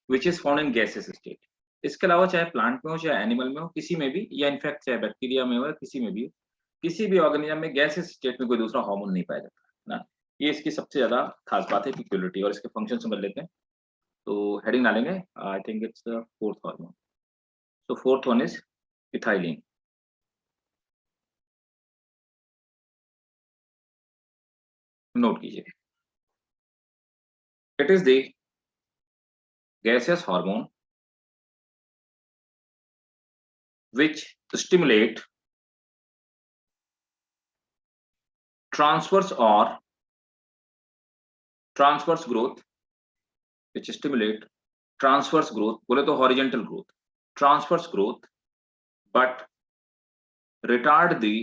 Which is found in gases state. इसके अलावा चाहे प्लांट में हो चाहे एनिमल में हो, किसी में भी, या इनफैक्ट चाहे बैक्टीरिया में हो या किसी में भी हो, किसी भी ऑर्गेनिज्म में गैसेस स्टेट में कोई दूसरा हार्मोन नहीं पाया जाता है ना। ये इसकी सबसे ज्यादा खास बात है, पिक्यूलिटी। और इसके फंक्शन समझ लेते हैं। तो हेडिंग डालेंगे, I think it's the fourth hormone. तो fourth one is ethylene. Note कीजिए, it is the gaseous hormone which stimulate transverse growth, which stimulate transverse growth, बोले तो horizontal growth, transverse growth, but retard the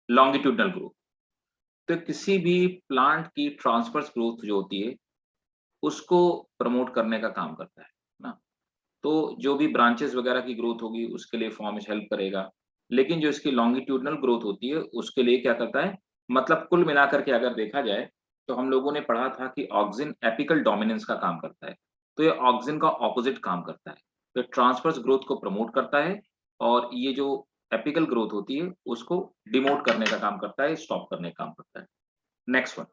longitudinal growth। तो किसी भी plant की transverse growth जो होती है उसको प्रमोट करने का काम करता है ना। तो जो भी ब्रांचेस वगैरह की ग्रोथ होगी उसके लिए फॉर्मिश हेल्प करेगा, लेकिन जो इसकी लॉन्गिट्यूडनल ग्रोथ होती है उसके लिए क्या करता है, मतलब कुल मिलाकर के अगर देखा जाए तो हम लोगों ने पढ़ा था कि ऑक्सिन एपिकल डोमिनेंस का काम करता है, तो ये ऑक्सिन का ऑपोजिट काम करता है। तो ट्रांसवर्स ग्रोथ को प्रमोट करता है और ये जो एपिकल ग्रोथ होती है उसको डिमोट करने का काम करता है, स्टॉप करने का काम करता है। Next one,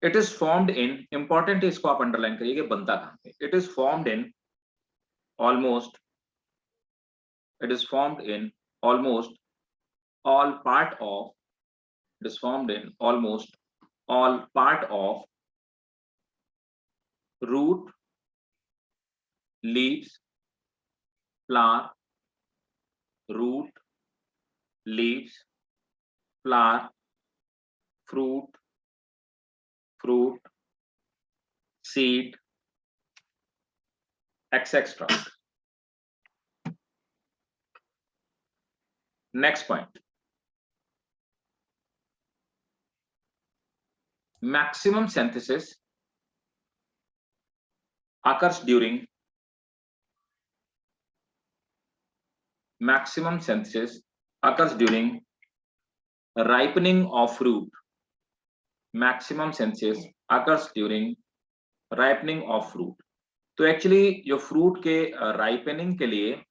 it is formed in, important है, इसको आप अंडरलाइन करिए कि बनता कहां पे। It is formed in almost it is formed in almost all part of it is formed in almost all part of root, leaves, flower, root, leaves, flower, fruit, seed, etc. Next point, maximum synthesis occurs during ripening of fruit. Maximum synthesis occurs during ripening of fruit। तो actually जो fruit के ripening के लिए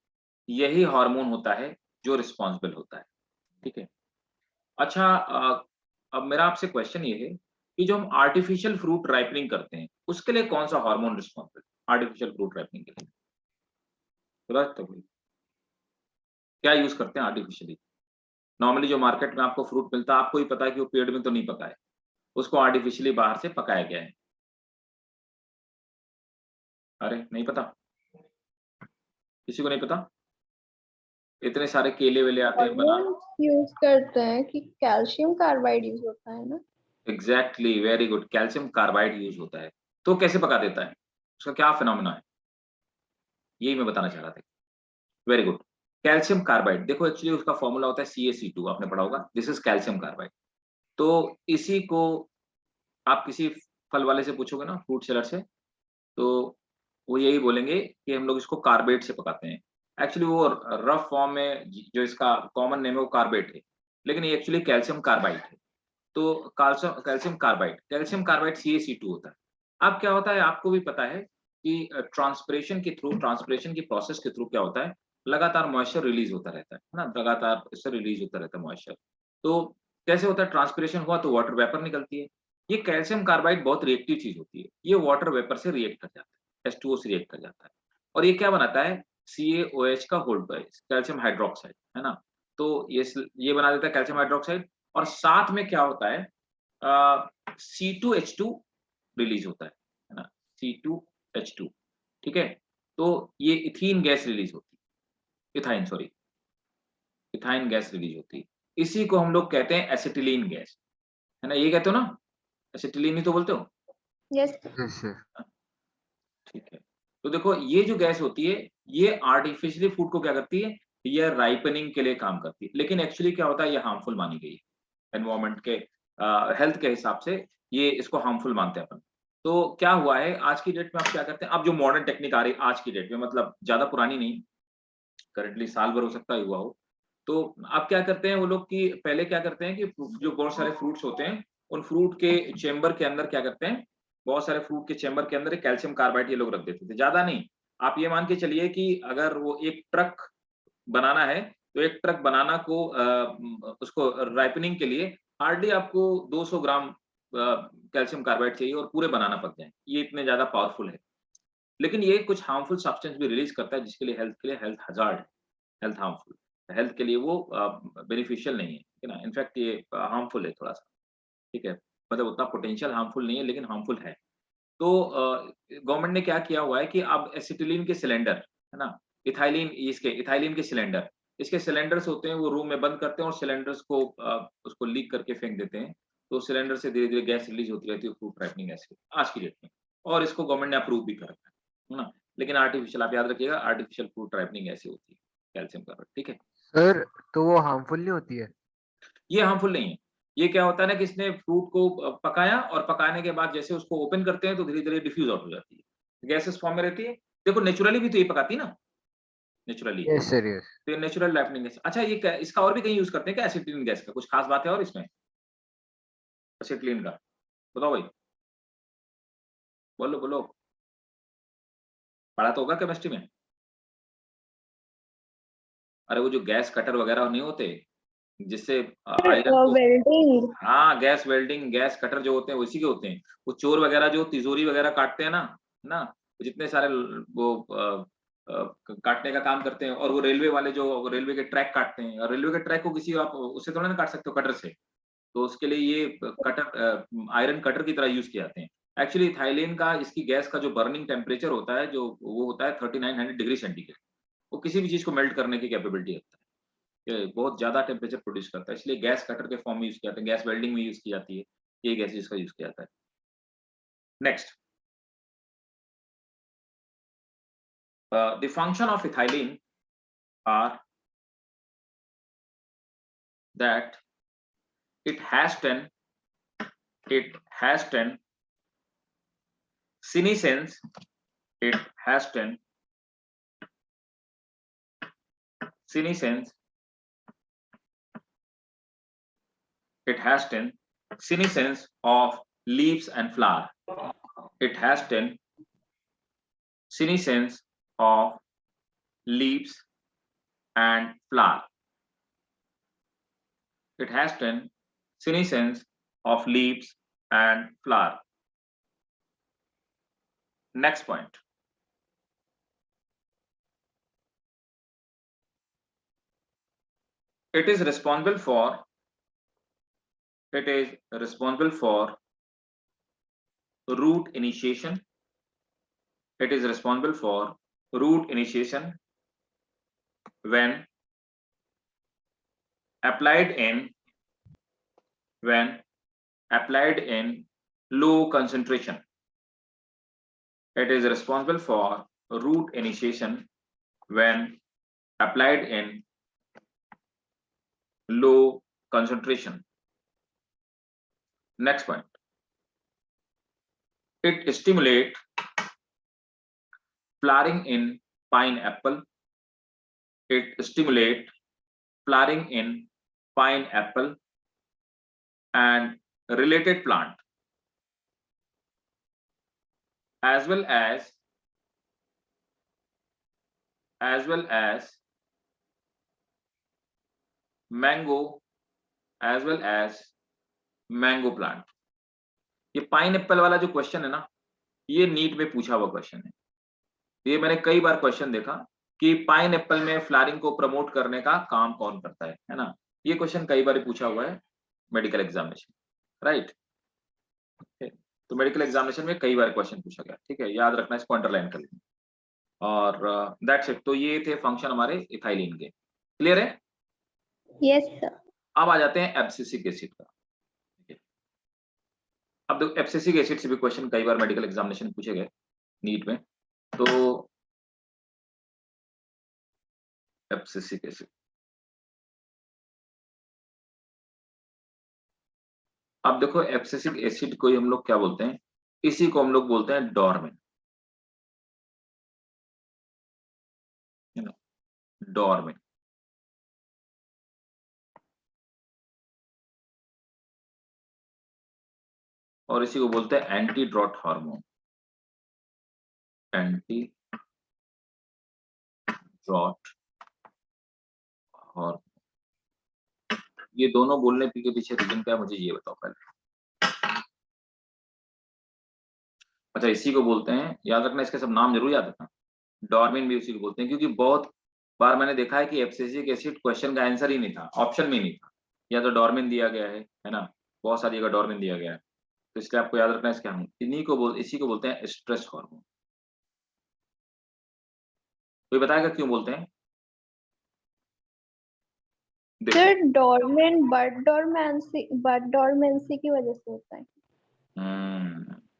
यही hormone होता है जो responsible होता है। ठीक है। अच्छा, अब मेरा आपसे क्वेश्चन ये है कि जो हम आर्टिफिशियल फ्रूट राइपनिंग करते हैं उसके लिए कौन सा hormone responsible, artificial fruit ripening के लिए तो क्या यूज करते हैं आर्टिफिशियली? नॉर्मली जो मार्केट में आपको फ्रूट मिलता है आपको ही पता है कि वो पेड़ में तो नहीं पका है, उसको आर्टिफिशियली बाहर से पकाया गया है। अरे नहीं पता, किसी को नहीं पता? इतने सारे केले वेले आते हैं बना। यूज करते हैं कि कैल्शियम कार्बाइड यूज होता है ना। Exactly, very good, calcium carbide use होता है। तो कैसे पका देता है, उसका क्या फिनोमेना है, यही मैं बताना चाह रहा था। वेरी गुड, कैल्शियम कार्बाइड, देखो एक्चुअली उसका फॉर्मूला होता है CaC2, आपने पढ़ा होगा, दिस इज कैल्शियम कार्बाइड। तो इसी को आप किसी फल वाले से पूछोगे ना, फ्रूट सेलर से, तो वो यही बोलेंगे कि हम लोग इसको कार्बेट से पकाते हैं। एक्चुअली वो रफ फॉर्म में जो इसका कॉमन नेम है वो कार्बेट है, लेकिन ये एक्चुअली कैल्शियम कार्बाइड है। तो कैल्शियम कार्बाइड CaC2 होता है। अब क्या होता है आपको भी पता है कि ट्रांसपिरेशन के थ्रू, ट्रांसपिरेशन की प्रोसेस के थ्रू क्या होता है, लगातार मॉइस्चर रिलीज होता रहता है ना, लगातार इससे रिलीज होता रहता है मॉइस्चर। तो कैसे होता है, ट्रांसपिरेशन हुआ तो वाटर वेपर निकलती है। ये कैल्शियम कार्बाइड बहुत रिएक्टिव चीज होती है, ये वाटर वेपर से रिएक्ट कर जाता है, H2O से रिएक्ट कर जाता है, और ये क्या बनाता है, CaOH का होल्ड बाय कैल्शियम हाइड्रोक्साइड, है ना। तो ये बना देता है कैल्शियम हाइड्रोक्साइड, और साथ में क्या होता है, C2H2 रिलीज होता है ना, C2H2। ठीक है। तो ये इथीन गैस रिलीज होती है, इथाइन गैस रिलीज होती है। इसी को हम लोग कहते हैं एसिटिलीन गैस, है ना, ये कहते हो ना, एसिटिलीन ही तो बोलते हो। यस। ठीक है। तो देखो ये जो गैस होती है ये आर्टिफिशियली फूड को क्या करती है, ये राइपनिंग के लिए काम करती है, लेकिन एक्चुअली क्या होता है ये हार्मफुल मानी गई है एनवायरमेंट के, हेल्थ के हिसाब से ये इसको हार्मफुल मानते हैं अपन। तो क्या हुआ है आज की डेट में, आप क्या करते हैं, अब जो मॉडर्न टेक्निक आ रही है आज की डेट में, मतलब ज्यादा पुरानी नहीं, करंटली साल भर हो सकता है हुआ हो, तो आप क्या करते हैं वो लोग कि पहले क्या करते हैं कि जो बहुत सारे फ्रूट्स होते हैं उन फ्रूट के चेंबर के अंदर क्या करते हैं, बहुत सारे फ्रूट के चेंबर के अंदर एक कैल्शियम कार्बाइड ये लोग रख देते थे, ज्यादा नहीं। आप ये मान के चलिए कि अगर वो एक ट्रक बनाना है, तो एक ट्रक बनाना को उसको राइपनिंग के लिए हार्डली आपको 200 ग्राम कैल्शियम कार्बाइड चाहिए और पूरे बनाना पड़ते हैं। ये इतने ज़्यादा पावरफुल है। लेकिन ये कुछ हार्मफुल सब्सटेंस भी रिलीज़ करता है जिसके लिए हेल्थ हज़ार्ड है, हेल्थ हार्मफुल। हेल्थ के लिए वो बेनिफिशियल नहीं है, ठीक है ना? इनफैक्ट ये हार्मफुल है थोड़ा-सा, ठीक है? मतलब उतना पोटेंशियल हार्मफुल नहीं है लेकिन हार्मफुल है। तो गवर्नमेंट ने क्या किया हुआ है कि अब एसिटिलीन के सिलेंडर, है ना? इथाइलिन के सिलेंडर, इसके सिलेंडर्स होते हैं, वो रूम में बंद करते हैं और सिलेंडर्स को उसको लीक करके फेंक देते हैं। तो सिलेंडर से धीरे-धीरे गैस रिलीज़ होती रहती है फ्रूट राइपनिंग एसिड आज की डेट में, और इसको गवर्नमेंट ने अप्रूव भी कर रखा है ना? लेकिन आर्टिफिशियल, आप याद रखिएगा, आर्टिफिशियल फ्रूट राइपनिंग ऐसी होती है, कैल्शियम कार्बाइड, ठीक है? सर, तो वो हार्मफुल नहीं होती है? ये हार्मफुल नहीं है। ये क्या होता है ना कि इसने फ्रूट को पकाया और पकाने के बाद जैसे उसको ओपन करते हैं तो धीरे-धीरे डिफ्यूज़ आउट हो जाती है। गैसेस फॉर्म में रहती है। देखो नेचुरली भी तो ये पकाती है ना, नेचुरली। Yes sir, yes. तो ये नेचुरल राइपनिंग गैस। अच्छा, ये क्या इसका और भी कहीं यूज़ करते हैं क्या एसिटिलीन गैस का? कुछ खास बात है और इसमें? एसिटिलीन का? बताओ भाई, बोलो, बोलो। पढ़ा तो होगा केमिस्ट्री में? अरे वो जो गैस कटर वगैरह नहीं होते, जिससे आयरन को, वेल्डिंग। हाँ, गैस वेल्डिंग, गैस कटर जो होते हैं, वो इसी के होते हैं। वो चोर वगैरह जो तिजोरी वगैरह काटते हैं ना, है ना? जितने सारे वो काटने का काम करते हैं, और वो रेलवे वाले जो रेलवे के ट्रैक काटते हैं, और रेलवे के ट्रैक को किसी आप उससे थोड़ा ना काट सकते हो, कटर से। तो उसके लिए ये कटर आयरन कटर की तरह यूज़ किए जाते हैं। एक्चुअली थाइलीन का, इसकी गैस का जो बर्निंग टेम्परेचर होता है, जो वो होता है 3900 डिग्री सेंटीग्रेड। वो किसी भी चीज़ को मेल्ट करने की कैपेबिलिटी रखता है। ये बहुत ज़्यादा टेम्परेचर प्रोड्यूस करता है, इसलिए गैस कटर के फॉर्म में यूज़ किया जाता है, गैस वेल्डिंग में यूज़ की जाती है। ये गैसेज़ का यूज़ किया जाता है। Next, the function of ethylene are that it has 10 it has 10 senescence, it has 10 senescence, it has 10 senescence of leaves and flower. It has 10 senescence of leaves and flower. It has 10 senescence of leaves and flower. Next point. It is responsible for root initiation. It is responsible for root initiation when applied in low concentration. It is responsible for root initiation when applied in low concentration. Next point. It stimulates flowering in pineapple. It stimulates flowering in pineapple and related plant, as well as mango plant. ये pineapple वाला जो question है ना, ये NEET में पूछा हुआ question है। ये मैंने कई बार क्वेश्चन देखा कि पाइनएप्पल में फ्लावरिंग को प्रमोट करने का काम कौन करता है ना? ये क्वेश्चन कई बार पूछा हुआ है मेडिकल एग्जामिनेशन, राइट? तो मेडिकल एग्जामिनेशन में कई बार क्वेश्चन पूछा गया, ठीक है? याद रखना, इसको अंडरलाइन कर लेना। और दैट्स इट। तो ये थे फंक्शन हमारे इथाइलिन के। क्लियर है? Yes sir. अब आ जाते हैं एब्सिसिक एसिड का। अब देखो, एब्सिसिक एसिड से भी क्वेश्चन कई बार मेडिकल एग्जामिनेशन में पूछे गए नीट में। तो एब्सिसिक एसिड, अब देखो एब्सिसिक एसिड को हम लोग क्या बोलते हैं? इसी को हम लोग बोलते हैं डॉर्मिन, है ना? डॉर्मिन। और इसी को बोलते हैं anti drought hormone, anti drought hormone. ये दोनों बोलने के पीछे रीजन क्या है मुझे ये बताओ पहले। अच्छा, इसी को बोलते हैं, याद रखना इसके सब नाम जरूर याद रखना। डॉर्मिन भी उसी को बोलते हैं, क्योंकि बहुत बार मैंने देखा है कि एब्सिसिक एसिड क्वेश्चन का आंसर ही नहीं था, ऑप्शन में ही नहीं था, या तो डॉर्मिन दिया गया है ना, बहुत सारी जगह डॉर्मिन दिया गया है, तो इसलिए आपको याद रखना है इसके हम इसी को बोलते हैं स्ट्रेस हार्मोन। कोई बताएगा क्यों बोलते हैं? सर डोरमेंट बट डोरमेंसी की वजह से होता है।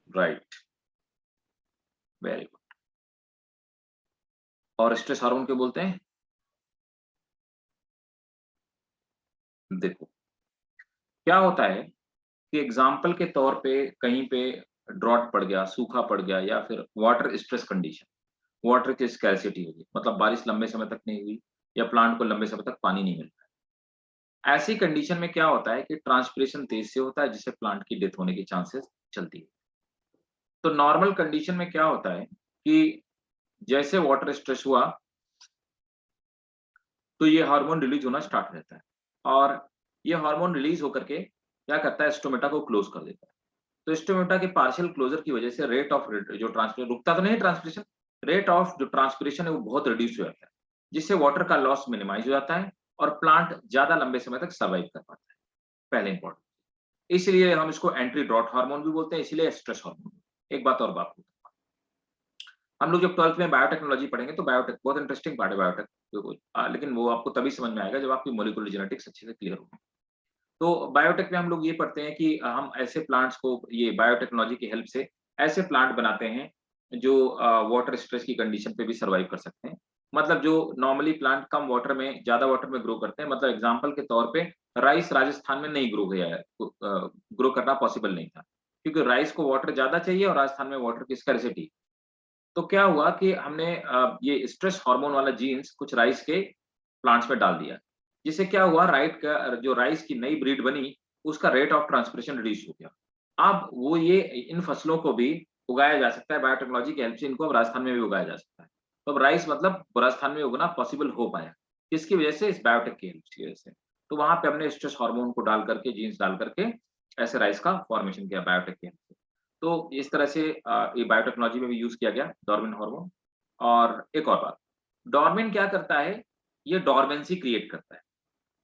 Right, very good. और स्ट्रेस हार्मोन क्यों बोलते हैं? देखो क्या होता है कि एग्जाम्पल के तौर पे कहीं पे ड्रॉट पड़ गया, सूखा पड़ गया, या फिर वाटर स्ट्रेस कंडीशन, वाटर की स्कैरसिटी होगी, मतलब बारिश लंबे समय तक नहीं हुई या प्लांट को लंबे समय तक पानी नहीं मिल रहा है। ऐसी कंडीशन में क्या होता है कि ट्रांसपिरेशन तेज से होता है, जिससे प्लांट की डेथ होने की चांसेस चलती है। तो नॉर्मल कंडीशन में क्या होता है कि जैसे वाटर स्ट्रेस हुआ तो ये हार्मोन रिलीज होना स्टार्ट रहता है, और ये हार्मोन रिलीज होकर के क्या करता है, स्टोमेटा को क्लोज कर देता है। तो स्टोमेटा के पार्शियल क्लोजर की वजह से रेट ऑफ जो ट्रांसपिरेशन रुकता तो नहीं, ट्रांसपिरेशन रेट ऑफ जो ट्रांसपिरेशन है वो बहुत रिड्यूस हो जाता है, जिससे वाटर का लॉस मिनिमाइज हो जाता है और प्लांट ज्यादा लंबे समय तक सर्वाइव कर पाता है। पहले इंपॉर्टेंट, इसलिए हम इसको एंटी ड्रॉट हार्मोन भी बोलते हैं, इसलिए स्ट्रेस हार्मोन। एक बात और बात, हम लोग जब 12th में बायोटेक्नोलॉजी पढ़ेंगे तो बायोटेक बहुत इंटरेस्टिंग पार्ट है बायोटेक, लेकिन वो आपको तभी समझ में आएगा जब आपकी मॉलिक्यूलर जेनेटिक्स अच्छे से क्लियर होगी। तो बायोटेक में हम लोग ये पढ़ते हैं कि हम ऐसे प्लांट्स को ये बायोटेक्नोलॉजी की हेल्प से ऐसे प्लांट बनाते हैं जो वाटर स्ट्रेस की कंडीशन पे भी सर्वाइव कर सकते हैं। मतलब जो नॉर्मली प्लांट कम वाटर में ज्यादा वाटर में ग्रो करते हैं, मतलब एग्जांपल के तौर पे राइस राजस्थान में नहीं ग्रो किया है, ग्रो करना पॉसिबल नहीं था, क्योंकि राइस को वाटर ज्यादा चाहिए और राजस्थान में वाटर की स्कैरसिटी। तो क्या हुआ कि हमने ये स्ट्रेस हार्मोन वाला जीन्स कुछ राइस के प्लांट्स में डाल दिया, जिससे क्या हुआ, राइट का जो राइस की नई ब्रीड बनी, उसका रेट ऑफ ट्रांसपिरेशन रिड्यूस हो गया। अब वो ये इन फसलों को भी उगाया जा सकता है, बायोटेक्नोलॉजी की हेल्प से इनको अब राजस्थान में भी उगाया जा सकता है। तो अब राइस मतलब राजस्थान में उगना पॉसिबल हो पाया, किसकी वजह से, इस बायोटेक की हेल्प की वजह से। तो वहां पे हमने स्ट्रेस हार्मोन को डाल करके, जीन्स डाल करके ऐसे राइस का फॉर्मेशन किया बायोटेक की हेल्प से। तो इस तरह से ये बायोटेक्नोलॉजी में भी यूज किया गया डॉर्मिन हार्मोन। और एक और बात, डॉर्मिन क्या करता है, ये डॉर्मेंसी क्रिएट करता है।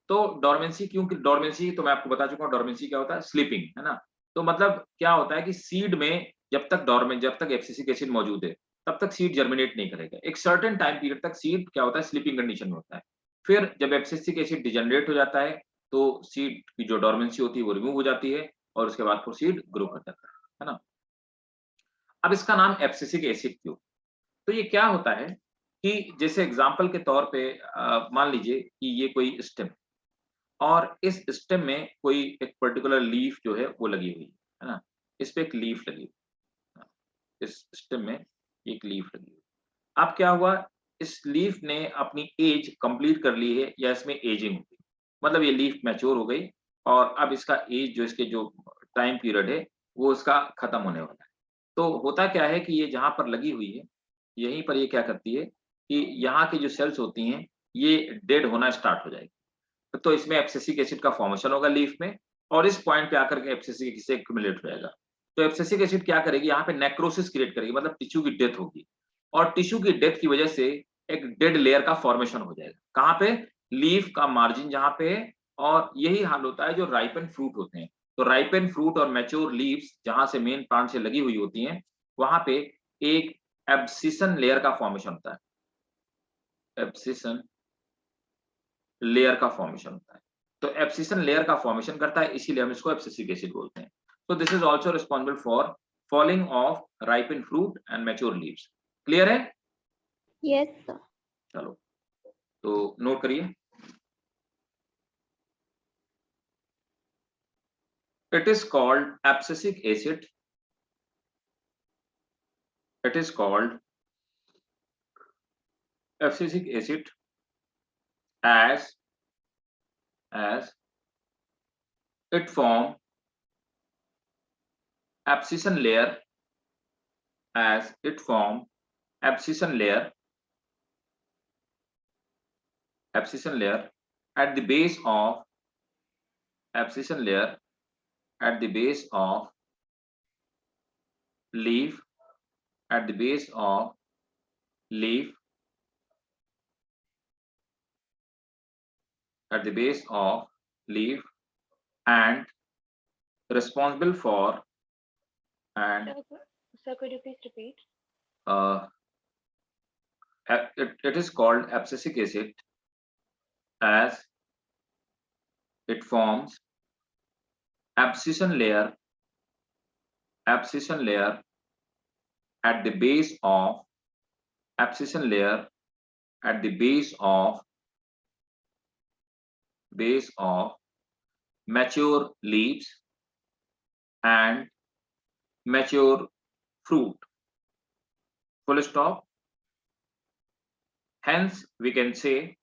तो डॉर्मेंसी क्यों, डॉर्मेंसी तो मैं आपको बता चुका हूँ, डॉर्मेंसी क्या होता है, स्लीपिंग, है ना। तो मतलब क्या होता है कि सीड में जब तक एब्सिसिक एसिड मौजूद है तब तक सीड जर्मिनेट नहीं करेगा, एक सर्टेन टाइम पीरियड तक सीड क्या होता है, स्लीपिंग कंडीशन में होता है। फिर जब एब्सिसिक एसिड डिजनरेट हो जाता है तो सीड की जो डॉर्मेंसी होती है वो रिमूव हो जाती है, और उसके बाद फिर सीड ग्रो कर जाता है ना। अब इसका नाम एब्सिसिक एसिड क्यों? तो ये क्या होता है कि जैसे एग्जाम्पल के तौर पे मान लीजिए कि ये कोई स्टेम, और इस स्टेम में कोई एक पर्टिकुलर लीफ जो है वो लगी हुई है ना, इस पे एक लीफ लगी हुई है ना? इस स्टेम में एक लीफ लगी हुई। अब क्या हुआ, इस लीफ ने अपनी एज कंप्लीट कर ली है, या इसमें एजिंग हो गई, मतलब ये लीफ मैच्योर हो गई, और अब इसका एज जो इसके जो टाइम पीरियड है वो इसका खत्म होने वाला है। तो होता क्या है कि ये जहाँ पर लगी हुई है, यहीं पर ये क्या करती है कि यहाँ की जो सेल्स होती हैं ये डेड होना स्टार्ट हो जाएगी। तो इसमें एब्सिसिक एसिड का फॉर्मेशन होगा लीफ में, और इस पॉइंट पे आकर के एब्सिसिक एसिड एक्युमुलेट हो जाएगा। तो एब्सिसिक एसिड क्या करेगी, यहाँ पे नेक्रोसिस क्रिएट करेगी, मतलब टिश्यू की डेथ होगी, और टिश्यू की डेथ की वजह से एक डेड लेयर का फॉर्मेशन हो जाएगा। कहाँ पे, लीफ का मार्जिन जहाँ पे है। और यही हाल होता है जो राइपन फ्रूट होते हैं। तो राइपन फ्रूट और मैच्योर लीव्स जहां से मेन प्लांट से लगी हुई होती हैं, वहां पे एक एब्सिशन लेयर का फॉर्मेशन होता है, एब्सिशन लेयर का फॉर्मेशन होता है। तो एब्सिशन लेयर का फॉर्मेशन करता है, इसीलिए हम इसको एब्सिसिक एसिड बोलते हैं। तो this is also responsible for falling of ripen fruit and mature leaves. Clear है? Yes sir. चलो तो नोट करिए, it is called abscisic acid, it is called abscisic acid as it form abscission layer as it form abscission layer at the base of abscission layer at the base of leaf at the base of leaf at the base of leaf and responsible for and Sir, could you please repeat? it is called abscisic acid as it forms abscission layer at the base of abscission layer at the base of mature leaves and mature fruit. Full stop. Hence we can say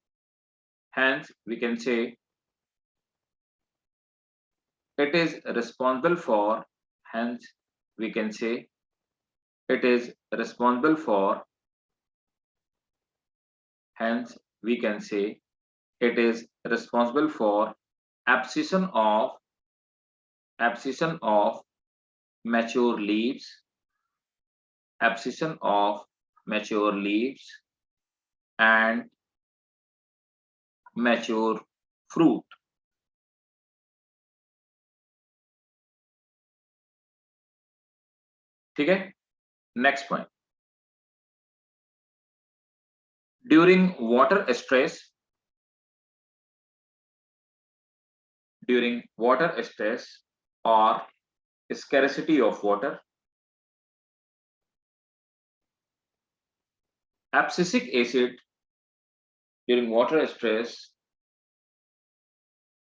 it is responsible for hence we can say it is responsible for hence we can say it is responsible for abscission of mature leaves abscission of mature leaves and mature fruit. ठीक है, next point. During water stress or scarcity of water, abscisic acid during water stress,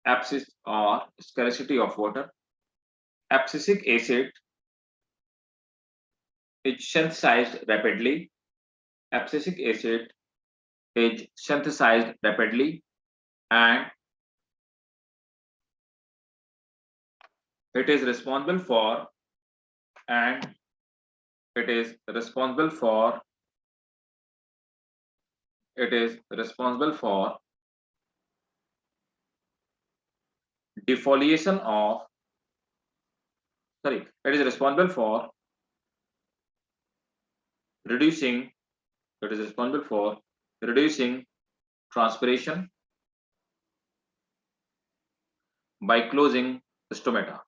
abscess or scarcity of water, abscisic acid is synthesized rapidly. Abscisic acid is synthesized rapidly and it is responsible for defoliation of it is responsible for reducing transpiration by closing stomata.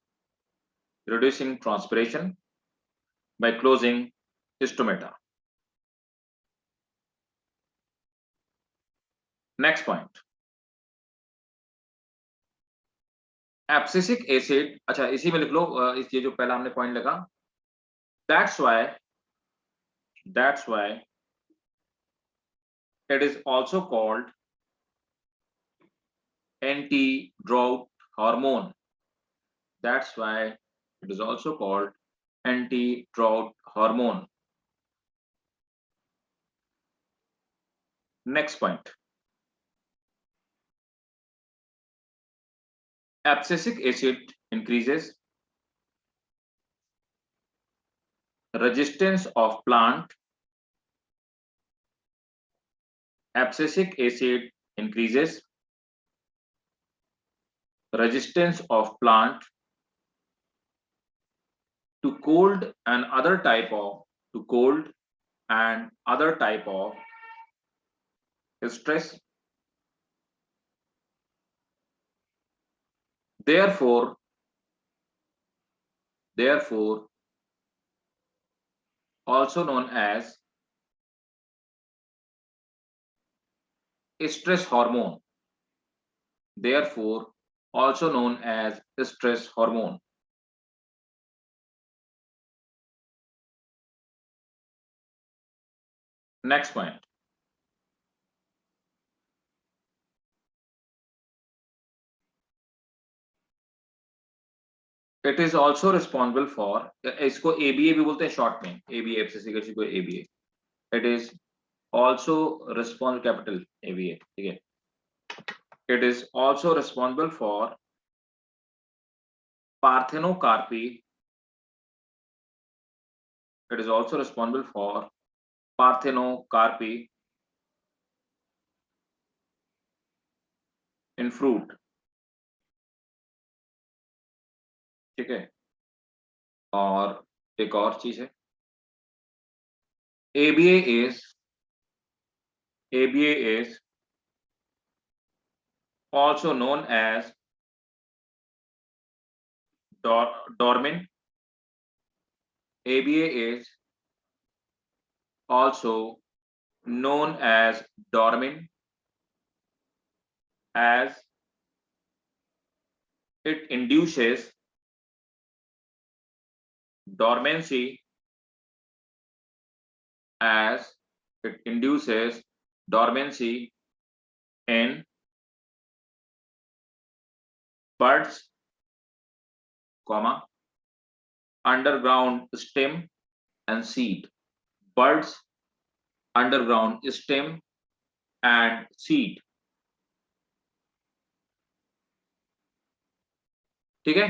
Reducing transpiration by closing stomata. Next point. Abscisic acid, अच्छा इसी में लिख लो ये जो पहला हमने point लगा. That's why it is also called anti-drought hormone. That's why it is also called anti-drought hormone. Next point. Abscisic acid increases resistance of plant. Abscisic acid increases resistance of plant to cold and other type of stress. Therefore also known as stress hormone. Therefore also known as stress hormone. Next point. It is also responsible for इसको ABA भी बोलते हैं short में ABA abscisic acid को ABA. It is also responsible capital ABA. ठीक है. It is also responsible for parthenocarpy It is also responsible for parthenocarpy in fruit. ठीक है, और एक और चीज है, ABA is also known as dormin. ABA is also known as dormin, as it induces dormancy, as it induces dormancy in buds, comma, underground stem and seed. Buds, underground stem and seed. ठीक है,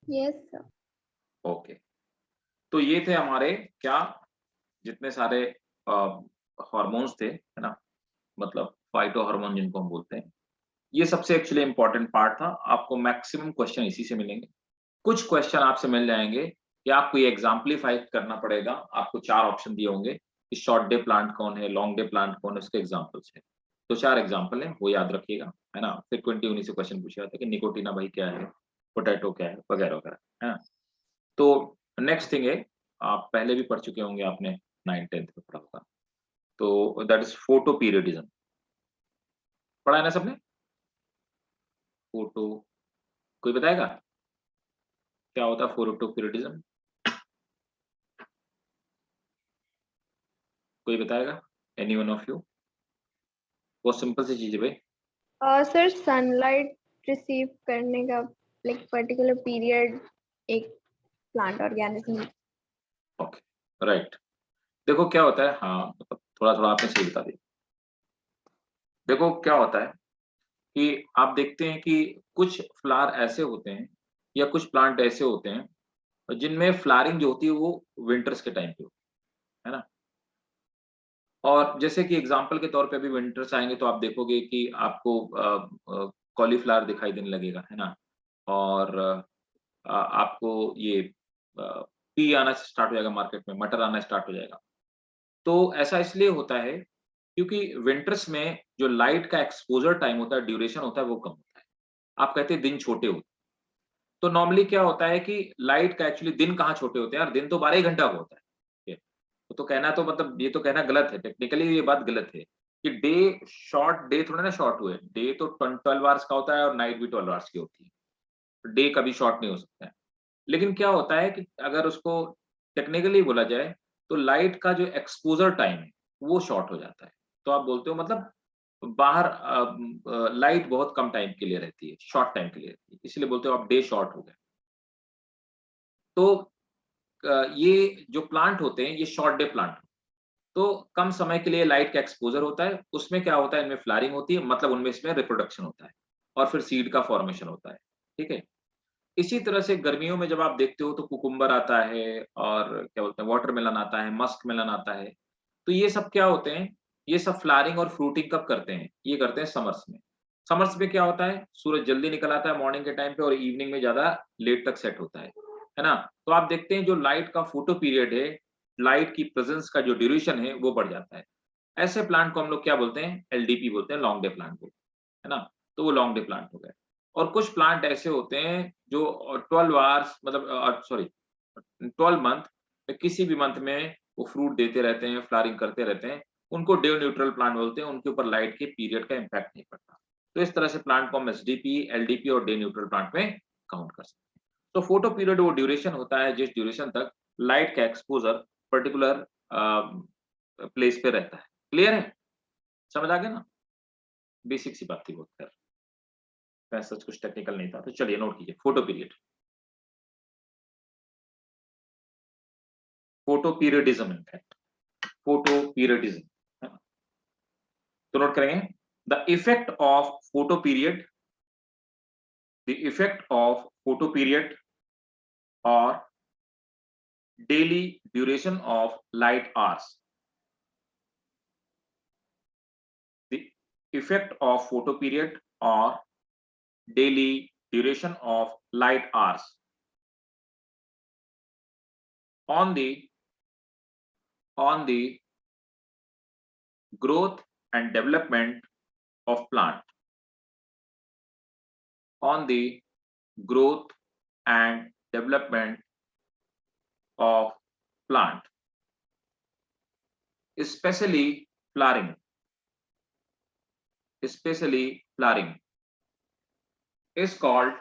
yes sir. Okay. तो ये थे हमारे क्या, जितने सारे hormones थे, है ना, मतलब फाइटो हार्मोन जिनको हम बोलते हैं। ये सबसे एक्चुअली इंपॉर्टेंट पार्ट था। आपको मैक्सिमम क्वेश्चन इसी से मिलेंगे। कुछ क्वेश्चन आपसे मिल जाएंगे कि आपको ये एग्जाम्पलीफाई करना पड़ेगा। आपको 4 ऑप्शन दिए होंगे कि शॉर्ट डे प्लांट कौन है, लॉन्ग डे प्लांट कौन है, उसके एग्जाम्पल्स है। तो 4 एग्जाम्पल है, वो याद रखिएगा, है ना। फ्रीक्वेंटली उन्हीं से क्वेश्चन पूछा जाता है कि निकोटीना भाई क्या है, पोटैटो क्या है, वगैरह वगैरह, है ना। तो नेक्स्ट थिंग है, आप पहले भी पढ़ चुके होंगे, आपने 9th-10th में पढ़ा होगा, तो दैट इज फोटो पीरियडिज्म। पढ़ा है ना सबने? फोटो, कोई बताएगा क्या होता है फोटो पीरियडिज्म? कोई बताएगा? Any one of you? बहुत सिंपल सी चीज है भाई। सर सनलाइट रिसीव करने का लाइक पर्टिकुलर पीरियड एक प्लांट ऑर्गेनिज्म। Okay, right. देखो क्या होता है, हाँ मतलब थोड़ा थोड़ा आपने सही बता दिया। देखो क्या होता है कि आप देखते हैं कि कुछ फ्लावर ऐसे होते हैं या कुछ प्लांट ऐसे होते हैं जिनमें फ्लावरिंग जो होती है वो विंटर्स के टाइम पे होती है ना। और जैसे कि एग्जांपल के तौर पे अभी विंटर्स आएंगे तो आप देखोगे कि आपको कॉलीफ्लावर दिखाई देने लगेगा, है ना। और आपको ये पी आना स्टार्ट हो जाएगा, मार्केट में मटर आना स्टार्ट हो जाएगा। तो ऐसा इसलिए होता है क्योंकि विंटर्स में जो लाइट का एक्सपोजर टाइम होता है, ड्यूरेशन होता है, वो कम होता है। आप कहते हैं दिन छोटे होते हैं, तो नॉर्मली क्या होता है कि लाइट का एक्चुअली दिन कहाँ छोटे होते हैं यार, दिन तो 12 ही घंटा का होता है। ठीक है? तो कहना तो मतलब ये तो कहना गलत है, टेक्निकली ये बात गलत है कि डे थोड़ा ना शॉर्ट हुए। डे तो 12 आवर्स का होता है और नाइट भी 12 आवर्स की होती है। डे कभी शॉर्ट नहीं हो सकता है। लेकिन क्या होता है कि अगर उसको टेक्निकली बोला जाए तो लाइट का जो एक्सपोजर टाइम है वो शॉर्ट हो जाता है। तो आप बोलते हो मतलब बाहर लाइट बहुत कम टाइम के लिए रहती है, शॉर्ट टाइम के लिए रहती है, इसलिए बोलते हो आप डे शॉर्ट हो गए। तो ये जो प्लांट होते हैं ये शॉर्ट डे प्लांट, तो कम समय के लिए लाइट का एक्सपोजर होता है। उसमें क्या होता है, इनमें फ्लावरिंग होती है, मतलब उनमें इसमें रिप्रोडक्शन होता है और फिर सीड का फॉर्मेशन होता है। ठीक है। इसी तरह से गर्मियों में जब आप देखते हो तो कुकुम्बर आता है और क्या बोलते हैं वाटरमेलन आता है, मस्क मेलन आता है। तो ये सब क्या होते हैं, ये सब फ्लावरिंग और फ्रूटिंग कब करते हैं, ये करते हैं समर्स में। समर्स में क्या होता है, सूरज जल्दी निकल आता है मॉर्निंग के टाइम पे और इवनिंग में ज्यादा लेट तक सेट होता है ना। तो आप देखते हैं जो लाइट का फोटो पीरियड है, लाइट की प्रेजेंस का जो ड्यूरेशन है वो बढ़ जाता है। ऐसे प्लांट को हम लोग क्या बोलते हैं, LDP बोलते हैं, लॉन्ग डे प्लांट बोलते हैं, है ना। तो वो लॉन्ग डे प्लांट हो गए। और कुछ प्लांट ऐसे होते हैं जो 12 आवर्स मतलब सॉरी 12 मंथ, किसी भी मंथ में वो फ्रूट देते रहते हैं, फ्लावरिंग करते रहते हैं। उनको डे न्यूट्रल प्लांट बोलते हैं, उनके ऊपर लाइट के पीरियड का इम्पैक्ट नहीं पड़ता। तो इस तरह से प्लांट को हम SDP, LDP और डे न्यूट्रल प्लांट में काउंट कर सकते हैं। तो फोटो पीरियड वो ड्यूरेशन होता है जिस ड्यूरेशन तक लाइट का एक्सपोजर पर्टिकुलर प्लेस पे रहता है। क्लियर है, समझ आ गया ना। बेसिक सी बात थी बहुत, खैर ऐसा कुछ टेक्निकल नहीं था। तो चलिए नोट कीजिए, photo period, photo periodism, in fact photo periodism, है ना। तो नोट करेंगे, the effect of photo period, the effect of photo period और daily duration of light hours. The effect of photoperiod or daily duration of light hours on the growth and development of plant, on the growth and development of plant, especially flowering, is called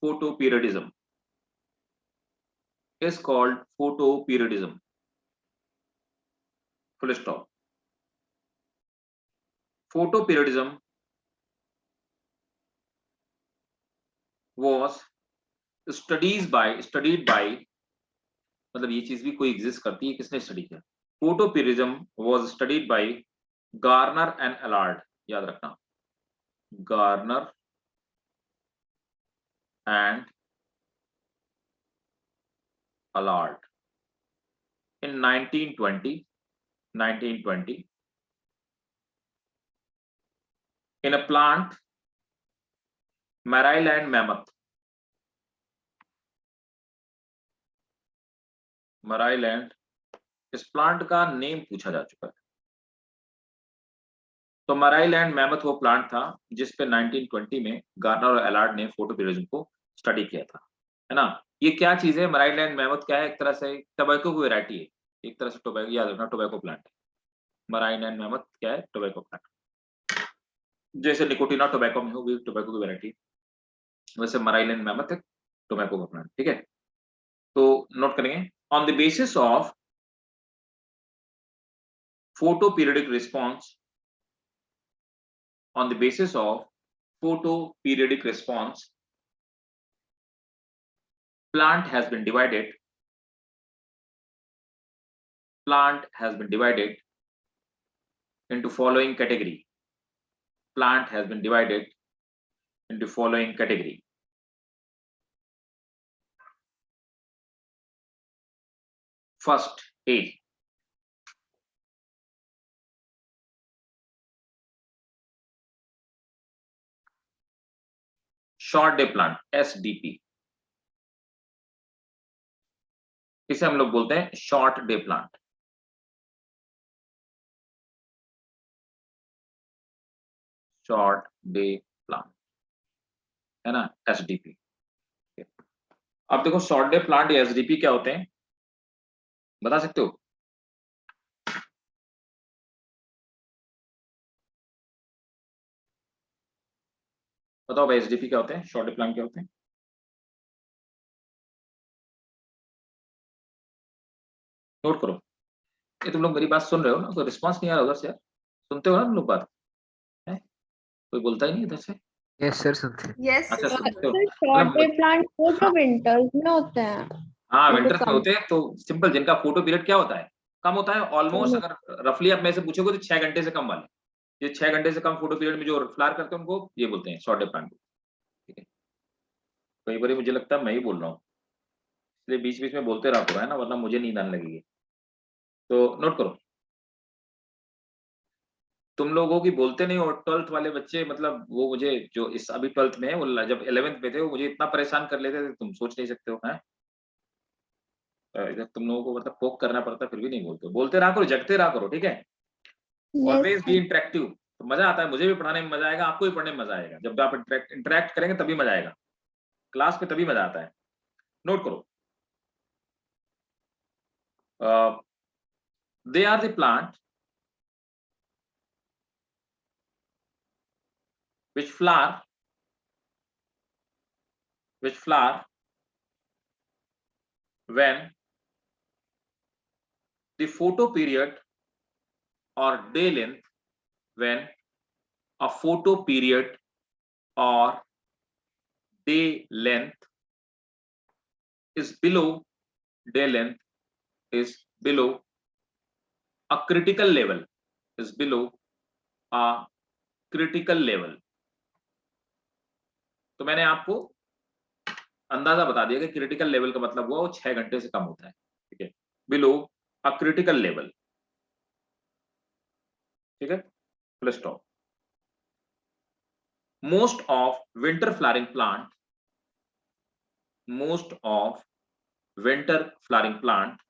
photoperiodism, full stop. Photoperiodism was studied by मतलब ये चीज भी कोई exist करती है, किसने study किया? Photoperiodism was studied by Garner and Allard, याद रखना, Garner and Allard in 1920 in a plant Maryland mammoth, Maryland, इस प्लांट का नेम पूछा जा चुका है। तो मैराइलैंड मैमथ वो प्लांट था जिस पे 1920 में गार्नर और एलार्ड ने फोटोपीरियोडिज्म को स्टडी किया था, है ना। ये क्या चीज है? मैराइलैंड मैमथ क्या है? एक तरह से टोबैको की वैरायटी है, एक तरह से टोबैको, याद रखना, टोबैको प्लांट है। मैराइलैंड मैमथ क्या है? Tobacco plant. जैसे निकोटिना टोबैको में हो, वो टोबैको की वैरायटी, वैसे मैराइलैंड मैमथ है टोबैको का प्लांट, ठीक है। तो नोट करेंगे, on the basis of photoperiodic response, plant has been divided into following category. First, A. Short day plant, SDP, इसे हम लोग बोलते हैं short day plant. Short day plant है ना, SDP। अब देखो शॉर्ट डे प्लांट या SDP क्या होते हैं, बता सकते हो? बताओ भाई, SDP क्या होते हैं, शॉर्ट डे प्लांट क्या होते हैं? नोट करो। ये तुम लोग मेरी बात सुन रहे हो ना? कोई रिस्पांस नहीं आ रहा उधर से यार? सुनते हो ना तुम लोग बात है? कोई बोलता ही नहीं इधर से। यस सर, सुनते हैं। यस अच्छा सुनते हो? शॉर्ट डे मतलब प्लांट वो जो विंटर्स में होते हैं। हाँ, वो तो विंटर्स में कम होते हैं, तो सिंपल, जिनका फोटो पीरियड क्या होता है, कम होता है ऑलमोस्ट। अगर रफली आप मेरे से पूछोगे तो 6 घंटे से कम वाले, ये 6 घंटे से कम फोटो पीरियड में जो फ्लावर करते हैं उनको ये बोलते हैं शॉर्ट डे प्लांट, ठीक है। कई बार मुझे लगता है मैं ही बोल रहा हूँ, इसलिए बीच बीच में बोलते रहा करो, है ना, वरना मुझे नींद आने लगेगी। तो नोट करो, तुम लोगों की बोलते नहीं हो 12th वाले बच्चे, मतलब वो मुझे जो इस अभी 12th में है, वो जब 11th में थे वो मुझे इतना परेशान कर लेते थे, तुम सोच नहीं सकते हो। है इधर तुम लोगों को मतलब पोक करना पड़ता, फिर भी नहीं बोलते, बोलते रहा करो, जगते रहा करो, ठीक है। ऑलवेज बी इंटरेक्टिव, तो मजा आता है, मुझे भी पढ़ाने में मजा आएगा, आपको भी पढ़ने में मजा आएगा। जब आप इंटरेक्ट करेंगे तभी मजा आएगा, क्लास में तभी मजा आता है। नोट करो, they are the plant which flower when the photo period or day length, when a photo period or day length is below a critical level, तो मैंने आपको अंदाजा बता दिया कि क्रिटिकल लेवल का मतलब हुआ वो 6 घंटे से कम होता है, ठीक है, बिलो अ क्रिटिकल लेवल, ठीक है, full stop. Most of winter flowering plant, most of winter flowering plant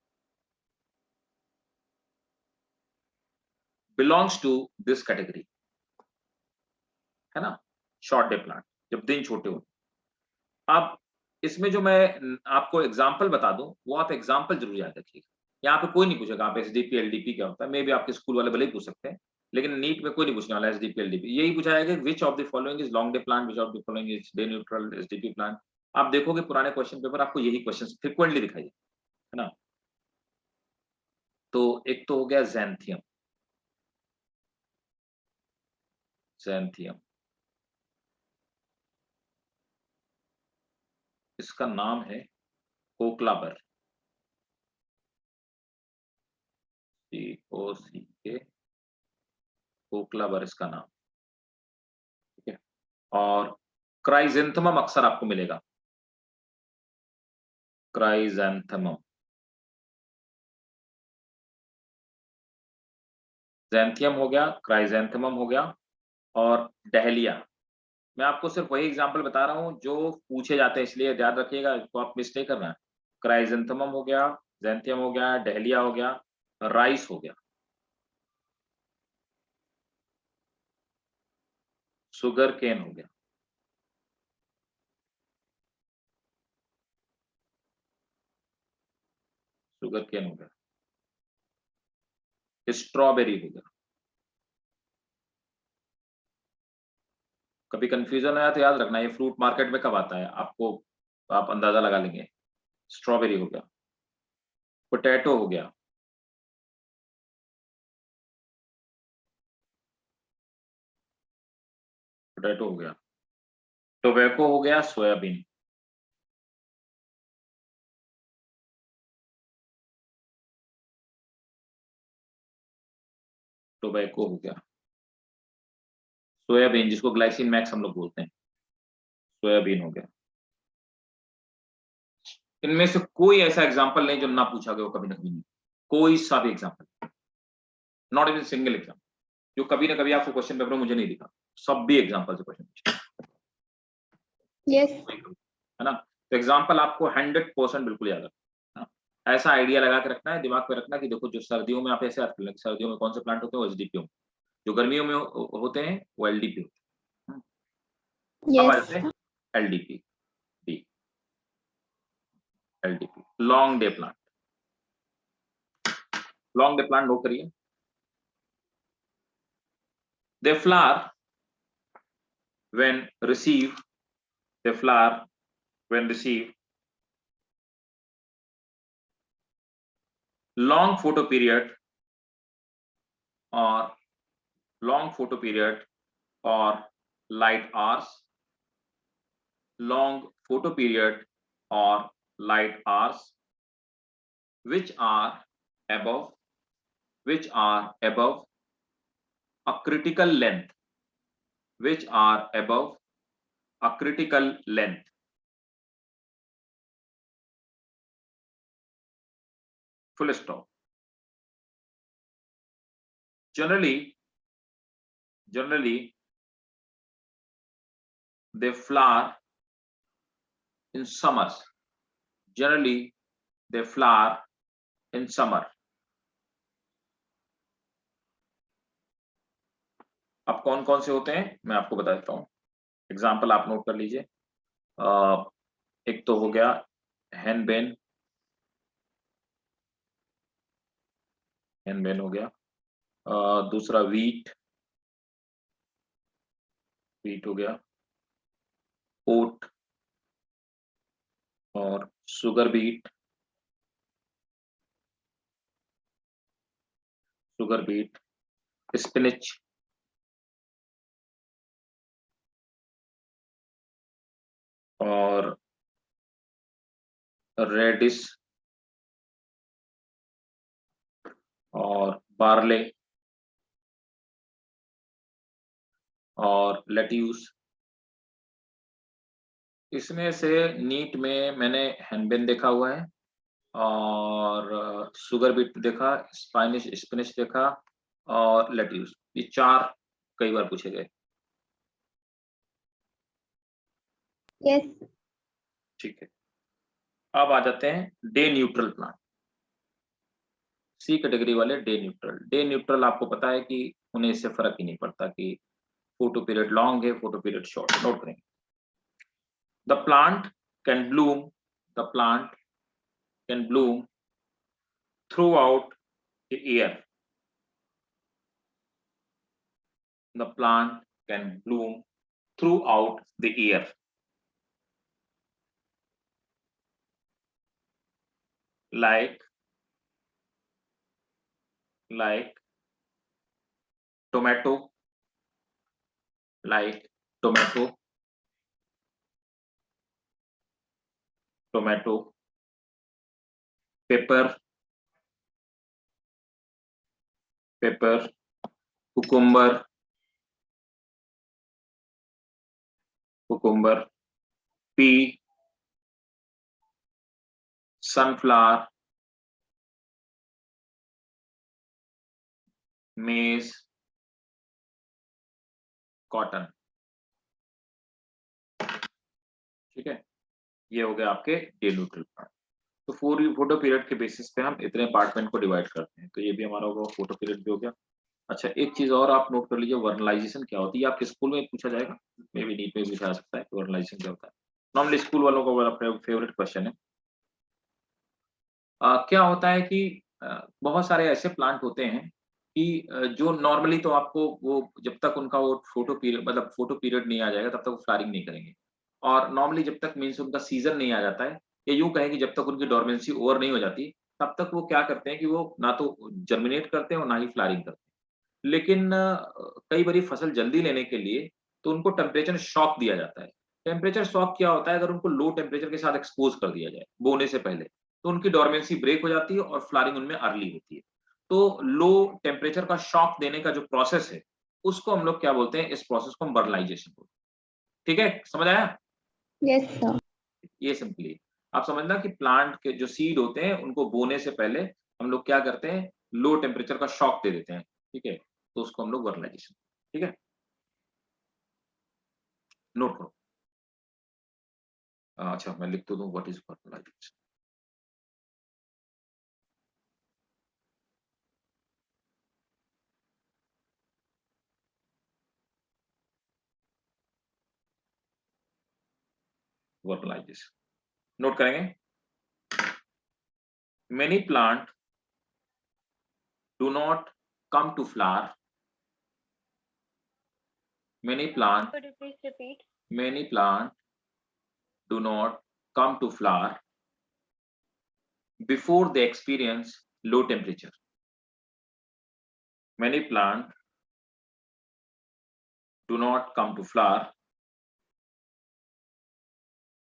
belongs to this category, है ना, शॉर्ट डे प्लांट, जब दिन छोटे हो। अब इसमें जो मैं आपको एग्जाम्पल बता दूं, वो आप एग्जाम्पल जरूर याद रखिएगा। यहाँ पे कोई नहीं पूछेगा आप एसडीपी एलडीपी क्या होता है, मे भी आपके स्कूल वाले भले ही पूछ सकते हैं, लेकिन नीट में कोई नहीं पूछने वाला एसडीपी एलडीपी। यही पूछा जाएगा which of the following is long day plant, which of the following is day neutral SDP plant. आप देखोगे पुराने क्वेश्चन पेपर, आपको यही क्वेश्चन फ्रिक्वेंटली दिखाई देंगे, है ना। तो एक तो हो गया जैंथियम, जैंथियम, इसका नाम है कोकलाबर, COCK, कोकलाबर इसका नाम, ठीक है। और क्राइजेंथमम अक्सर आपको मिलेगा, क्राइजेंथमम, जैंथियम हो गया, क्राइजेंथमम हो गया, और डहलिया। मैं आपको सिर्फ वही एग्जांपल बता रहा हूं जो पूछे जाते हैं, इसलिए याद रखिएगा, इसको आप मिस नहीं करना है। क्राइजेंथमम हो गया, जैंथियम हो गया, डहलिया हो गया, राइस हो गया, शुगर केन हो गया, शुगर केन हो गया, स्ट्रॉबेरी हो गया। कभी कंफ्यूजन आया तो याद रखना, ये फ्रूट मार्केट में कब आता है, आपको आप अंदाजा लगा लेंगे। स्ट्रॉबेरी हो गया, पोटैटो हो गया, पोटैटो हो गया, टोबैको हो गया, सोयाबीन, टोबैको हो गया, सोयाबीन जिसको ग्लाइसिन मैक्स हम लोग बोलते हैं, सोयाबीन हो गया। इनमें से कोई ऐसा एग्जाम्पल नहीं जो ना पूछा गया हो कभी ना कभी, नहीं कोई सा भी example, not even single example जो कभी ना कभी आपको क्वेश्चन पेपर में मुझे नहीं दिखा, सब भी एग्जाम्पल से क्वेश्चन, यस। है ना। तो एग्जाम्पल आपको 100% बिल्कुल याद रखना, है ना? ऐसा आइडिया लगा के रखना है, दिमाग में रखना कि देखो जो सर्दियों में आप ऐसे याद कर लें, सर्दियों में कौन से प्लांट होते हैं, वो एसडीपी होते हैं, जो गर्मियों में होते हैं वो एलडीपी होते हैं। अब आ यस। जाते हैं LDP, D, LDP, long day plant. Long day plant note करिए, दे flower when receive, they flower when receive long photo period or long photo period or light hours, long photo period or light hours which are above, which are above a critical length, which are above a critical length, full stop. Generally they flower in summers, generally they flower in summer. अब कौन कौन से होते हैं मैं आपको बता देता हूँ, एग्जाम्पल आप नोट कर लीजिए। एक तो हो गया हैनबेन, हैनबेन हो गया, दूसरा वीट, वीट हो गया, ओट और sugar beet, sugar beet, spinach, और रेडिस, और बार्ले, और लेट्यूस, इसमें से नीट में मैंने हैनबेन देखा हुआ है और शुगर बीट देखा, स्पाइनिश स्पिनिश देखा और लेट्यूस। ये 4 कई बार पूछे गए। यस। ठीक है, अब आ जाते हैं डे न्यूट्रल प्लांट। सी कैटेगरी वाले डे न्यूट्रल। डे न्यूट्रल आपको पता है कि उन्हें इससे फर्क ही नहीं पड़ता कि फोटो पीरियड लॉन्ग है, फोटो पीरियड शॉर्ट है। नोट करेंगे, the plant can Bloom, the plant can Bloom through out the year, the plant can bloom throughout the year. Like tomato, like tomato, pepper, cucumber, pea, sunflower, maize, cotton। ठीक है, ये हो गया आपके day neutral plant. तो photo period के basis पे हम इतने पार्टमेंट को डिवाइड करते हैं। तो ये भी हमारा होगा, फोटो पीरियड भी हो गया। अच्छा, एक चीज और आप नोट कर लीजिए, वर्नलाइजेशन क्या होती है। आपके स्कूल में पूछा जाएगा, मे बी नीट में पूछा जा सकता है कि वर्नलाइजेशन क्या होता है। नॉर्मली स्कूल वालों का बड़ा फेवरेट क्वेश्चन है। क्या होता है कि बहुत सारे ऐसे प्लांट होते हैं कि जो नॉर्मली तो आपको वो जब तक उनका वो फोटो पीरियड मतलब फोटो पीरियड नहीं आ जाएगा तब तक वो फ्लावरिंग नहीं करेंगे। और नॉर्मली जब तक मीन्स उनका सीजन नहीं आ जाता है, या यूं कहें कि जब तक उनकी डोरमेंसी ओवर नहीं हो जाती, तब तक वो क्या करते हैं कि वो ना तो जर्मिनेट करते हैं और ना ही फ्लावरिंग करते हैं। लेकिन कई बारी फसल जल्दी लेने के लिए तो उनको टेम्परेचर शॉक दिया जाता है। टेम्परेचर शॉक क्या होता है, अगर उनको लो टेम्परेचर के साथ एक्सपोज कर दिया जाए बोने से पहले, तो उनकी डोरमेंसी ब्रेक हो जाती है और फ्लावरिंग उनमें अर्ली होती है। तो लो टेम्परेचर का शॉक देने का जो प्रोसेस है, उसको हम लोग क्या बोलते हैं, इस प्रोसेस को हम बर्नलाइजेशन बोलते हैं। ठीक है, समझ आया? Yes sir. ये सिंपली आप समझना कि प्लांट के जो सीड होते हैं उनको बोने से पहले हम लोग क्या करते हैं, लो टेम्परेचर का शॉक दे देते हैं। ठीक है, तो उसको हम लोग बर्नलाइजेशन। ठीक है, नोट करो। अच्छा, मैं लिख तो दूं, व्हाट इज बर्नलाइजेशन। बर्नलाइजेशन नोट करेंगे। Many plant do not come to flower. Many plant Could you please repeat? many plant do not come to flower before they experience low temperature. Many plant do not come to flower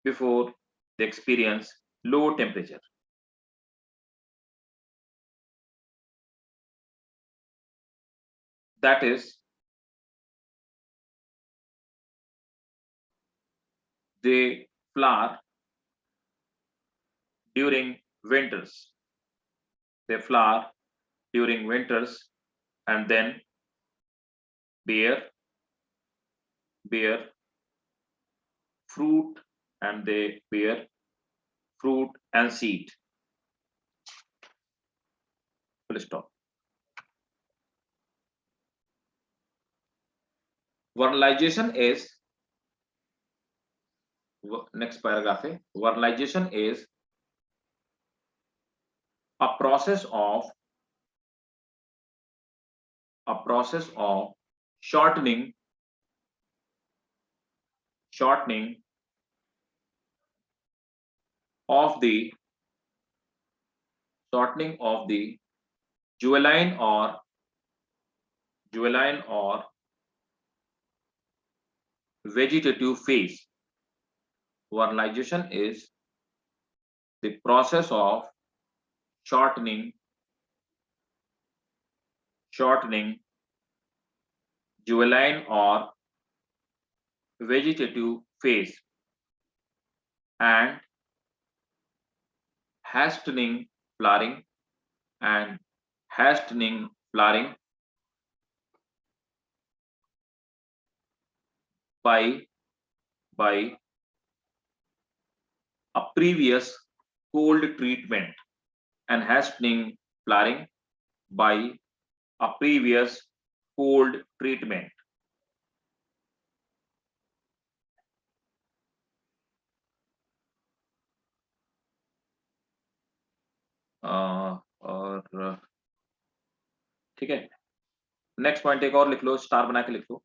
before they experience low temperature. That is, they flower during winters. They flower during winters and then bear fruit, and they bear fruit and seed. Full stop. Vernalization is, next paragraph है, vernalization is a process of shortening of the juvenile or vegetative phase. Vernalization is the process of shortening juvenile or vegetative phase. and hastening flowering and hastening flowering by a previous cold treatment and hastening flowering by a previous cold treatment. और ठीक है, next point एक और लिख लो, star बना के लिख लो।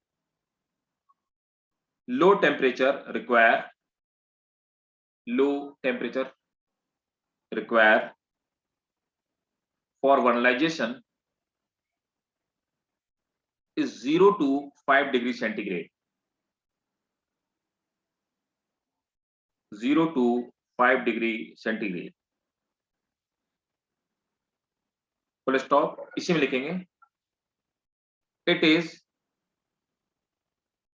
Low temperature require for vernalization is 0 to 5 degrees centigrade. 0 to 5 degree centigrade. Full stop, इसी में लिखेंगे। It is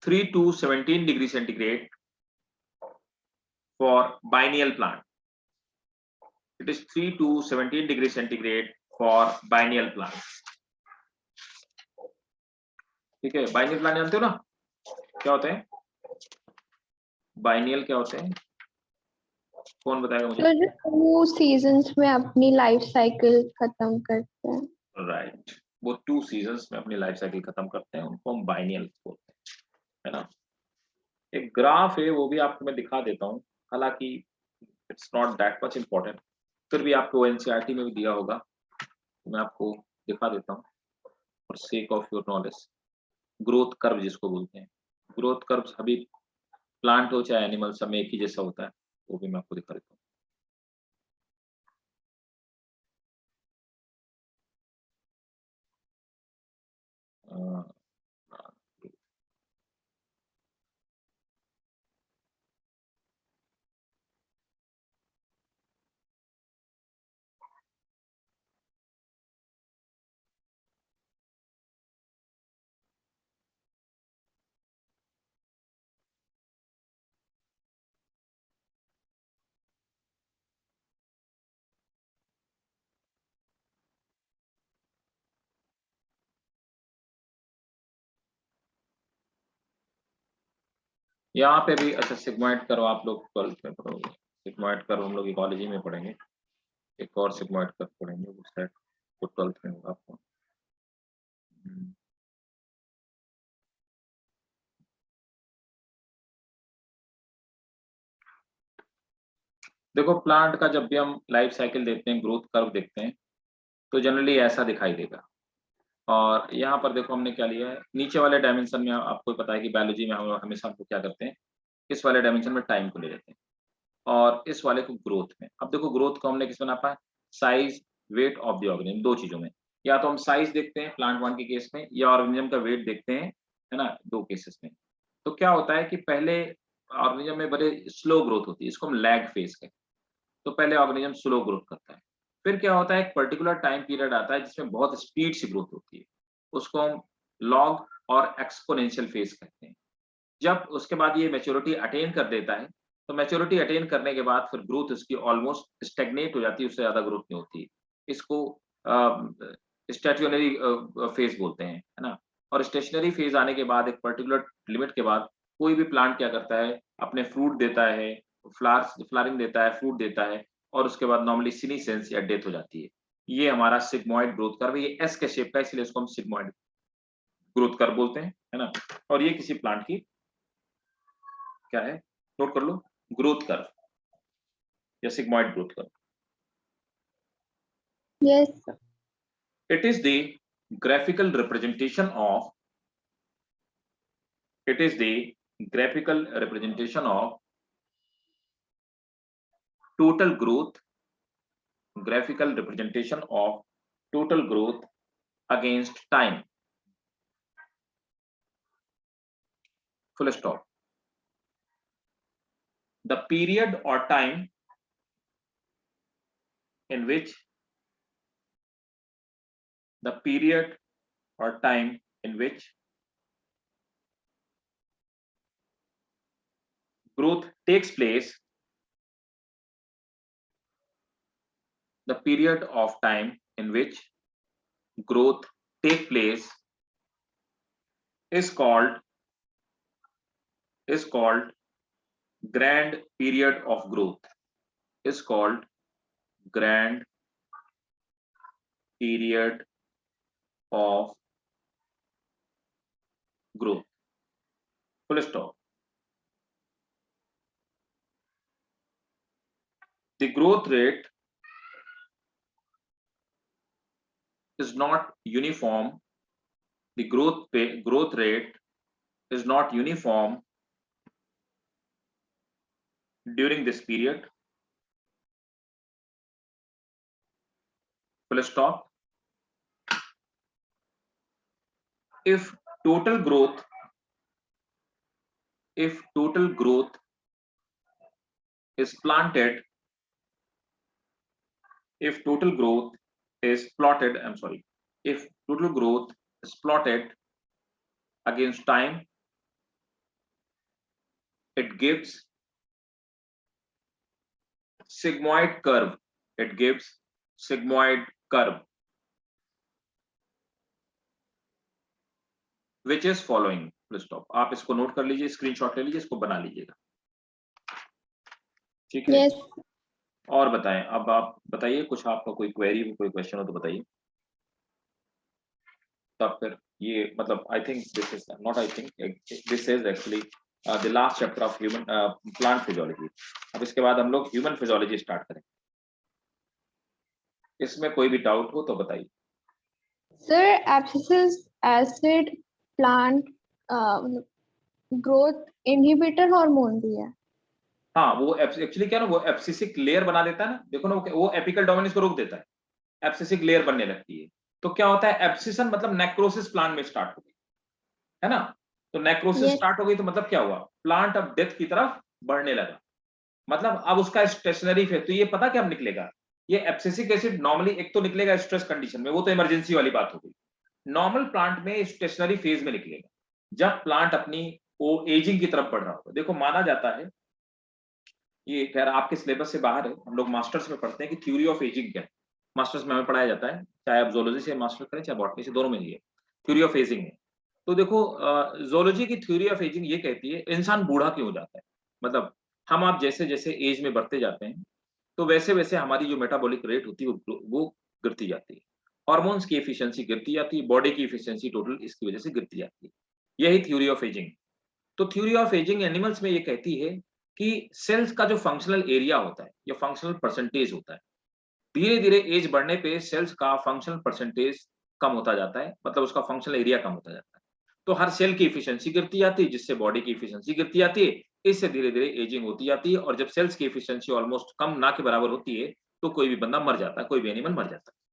3 to 17 degree centigrade for biennial plant. It is 3 to 17 degree centigrade for biennial plant. ठीक है, biennial plant जानते हो ना क्या होते हैं? बाइनियल क्या होते हैं, कौन बताएगा मुझे? तो जो 2 सीजन्स में अपनी लाइफ साइकिल खत्म करते हैं। राइट, वो 2 सीजन्स में अपनी लाइफ साइकिल खत्म करते हैं, उनको हम बाइनियल बोलते हैं, है ना। एक ग्राफ है, वो भी आपको मैं दिखा देता हूँ, हालांकि it's not that much important, फिर भी आपको एनसीईआरटी में भी दिया होगा, तो मैं आपको दिखा देता हूँ for sake of your knowledge. Growth curve जिसको बोलते हैं, ग्रोथ कर्व सभी प्लांट हो चाहे एनिमल, सब में एक ही जैसा होता है, वो भी मैं आपको दिखा देता हूँ। यहाँ पे भी अच्छा सिग्मॉइड कर्व आप लोग 12th में पढ़ोगे, सिग्मॉइड कर्व हम लोग इकोलॉजी में पढ़ेंगे, एक और सिग्मॉइड कर्व पढ़ेंगे, वो शायद वो 12th में होगा आपको। देखो प्लांट का जब भी हम लाइफ साइकिल देखते हैं, ग्रोथ कर्व देखते हैं, तो जनरली ऐसा दिखाई देगा। और यहाँ पर देखो हमने क्या लिया है, नीचे वाले डायमेंशन में आपको पता है कि बायोलॉजी में हम हमेशा हमको क्या करते हैं, इस वाले डायमेंशन में टाइम को ले लेते हैं और इस वाले को ग्रोथ में। अब देखो ग्रोथ को हमने किस में नापा है, size weight of the organism, दो चीजों में, या तो हम साइज देखते हैं प्लांट वन के केस में, या ऑर्गेनिज्म का वेट देखते हैं, है ना, दो केसेस में। तो क्या होता है कि पहले ऑर्गेनिज्म में बड़े स्लो ग्रोथ होती है, इसको हम लैग फेज कहते हैं। तो पहले ऑर्गेनिज्म स्लो ग्रोथ करता है, फिर क्या होता है, एक पर्टिकुलर टाइम पीरियड आता है जिसमें बहुत स्पीड से ग्रोथ होती है, उसको हम लॉग और एक्सपोनेंशियल फेज कहते हैं। जब उसके बाद ये मैच्योरिटी अटेन कर देता है, तो मैच्योरिटी अटेन करने के बाद फिर ग्रोथ इसकी ऑलमोस्ट स्टेगनेट हो जाती है, उससे ज्यादा ग्रोथ नहीं होती है। इसको स्टेशनरी फेज बोलते हैं, है ना। और स्टेशनरी फेज आने के बाद एक पर्टिकुलर लिमिट के बाद कोई भी प्लांट क्या करता है, अपने फ्रूट देता है, फ्लावरिंग देता है, फ्रूट देता है, और उसके बाद नॉर्मली सीनीसेंस या डेथ हो जाती है। ये हमारा सिग्मॉइड ग्रोथ कर्व, ये एस के शेप का, इसलिए इसको हम सिग्मॉइड ग्रोथ कर्व बोलते हैं, है ना। और ये किसी प्लांट की क्या है, नोट कर लो, ग्रोथ कर्व या sigmoid growth curve. Yes, It is the graphical representation of total growth, graphical representation of total growth against time, full stop. The period or time in which growth takes place the period of time in which growth take place is called grand period of growth, is called grand period of growth. Full stop. The growth rate is not uniform. The growth rate is not uniform during this period. Full stop. If total growth is planted, if total growth is plotted, I'm sorry, if total growth is plotted against time, it gives sigmoid curve. It gives sigmoid curve, which is following. Full stop. आप इसको note कर लीजिए, screenshot ले लीजिए, इसको बना लीजिएगा, ठीक है? Yes. और बताएं, अब आप बताइए, कुछ आपका कोई क्वेरी, कोई क्वेश्चन हो तो बताइए। तब फिर ये मतलब I think this is not, I think this is actually the last chapter of human plant physiology. अब इसके बाद हम लोग ह्यूमन फिजियोलॉजी स्टार्ट करें। इसमें कोई भी डाउट हो तो बताइए। Sir, abscisic acid plant growth inhibitor hormone भी है। हाँ, वो एक्चुअली क्या ना, वो एब्सिसिक लेयर बना देता है ना, देखो ना, वो एपिकल डोमिनेंस को रोक देता है, एब्सिसिक लेयर बनने लगती है। तो क्या होता है, एब्सिसन मतलब नेक्रोसिस प्लांट में स्टार्ट हो गई, है ना? तो नेक्रोसिस स्टार्ट हो गई तो मतलब क्या हुआ, प्लांट अब डेथ की तरफ बढ़ने लगा, मतलब अब उसका स्टेशनरी फेज। तो ये पता क्या अब निकलेगा, ये एब्सिसिक एसिड नॉर्मली एक तो निकलेगा स्ट्रेस कंडीशन में, वो तो इमरजेंसी वाली बात हो गई। नॉर्मल प्लांट में स्टेशनरी फेज में निकलेगा जब प्लांट अपनी वो एजिंग की तरफ बढ़ रहा होगा। देखो माना जाता है, ये खैर आपके सिलेबस से बाहर है, हम लोग मास्टर्स में पढ़ते हैं कि थ्योरी ऑफ एजिंग क्या है, मास्टर्स में हमें पढ़ाया जाता है, चाहे आप जोलॉजी से मास्टर करें चाहे बॉटनी से, दोनों में ये थ्योरी ऑफ एजिंग है। तो देखो जोलॉजी की थ्योरी ऑफ एजिंग ये कहती है इंसान बूढ़ा क्यों हो जाता है, मतलब हम आप जैसे जैसे एज में बढ़ते जाते हैं तो वैसे वैसे हमारी जो मेटाबॉलिक रेट होती है वो गिरती जाती है, हार्मोन्स की एफिशिएंसी गिरती जाती है, बॉडी की एफिशिएंसी टोटल इसकी वजह से गिरती जाती है। यही थ्योरी ऑफ एजिंग। तो थ्योरी ऑफ एजिंग एनिमल्स में ये कहती है कि सेल्स का जो फंक्शनल एरिया होता है या फंक्शनल परसेंटेज होता है, धीरे धीरे एज बढ़ने पे सेल्स का फंक्शनल परसेंटेज कम होता जाता है, मतलब उसका फंक्शनल एरिया कम होता जाता है। तो हर सेल की एफिशिएंसी गिरती जाती है, जिससे बॉडी की एफिशिएंसी गिरती जाती है, इससे धीरे धीरे एजिंग होती जाती है। और जब सेल्स की एफिशिएंसी ऑलमोस्ट कम ना के बराबर होती है तो कोई भी बंदा मर जाता है, कोई भी एनिमल मर जाता है।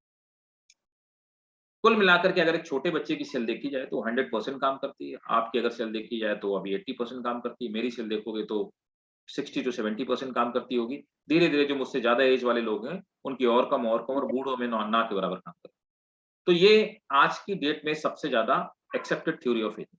कुल मिलाकर के अगर एक छोटे बच्चे की सेल देखी जाए तो 100% काम करती है, आपकी अगर सेल देखी जाए तो अभी 80% काम करती है, मेरी सेल देखोगे तो 60 to 70% काम करती होगी। धीरे धीरे जो मुझसे ज्यादा एज वाले लोग हैं उनकी और कम और बूढ़ों में ना के बराबर काम करती है। तो ये आज की डेट में सबसे ज्यादा एक्सेप्टेड थ्योरी ऑफ एजिंग।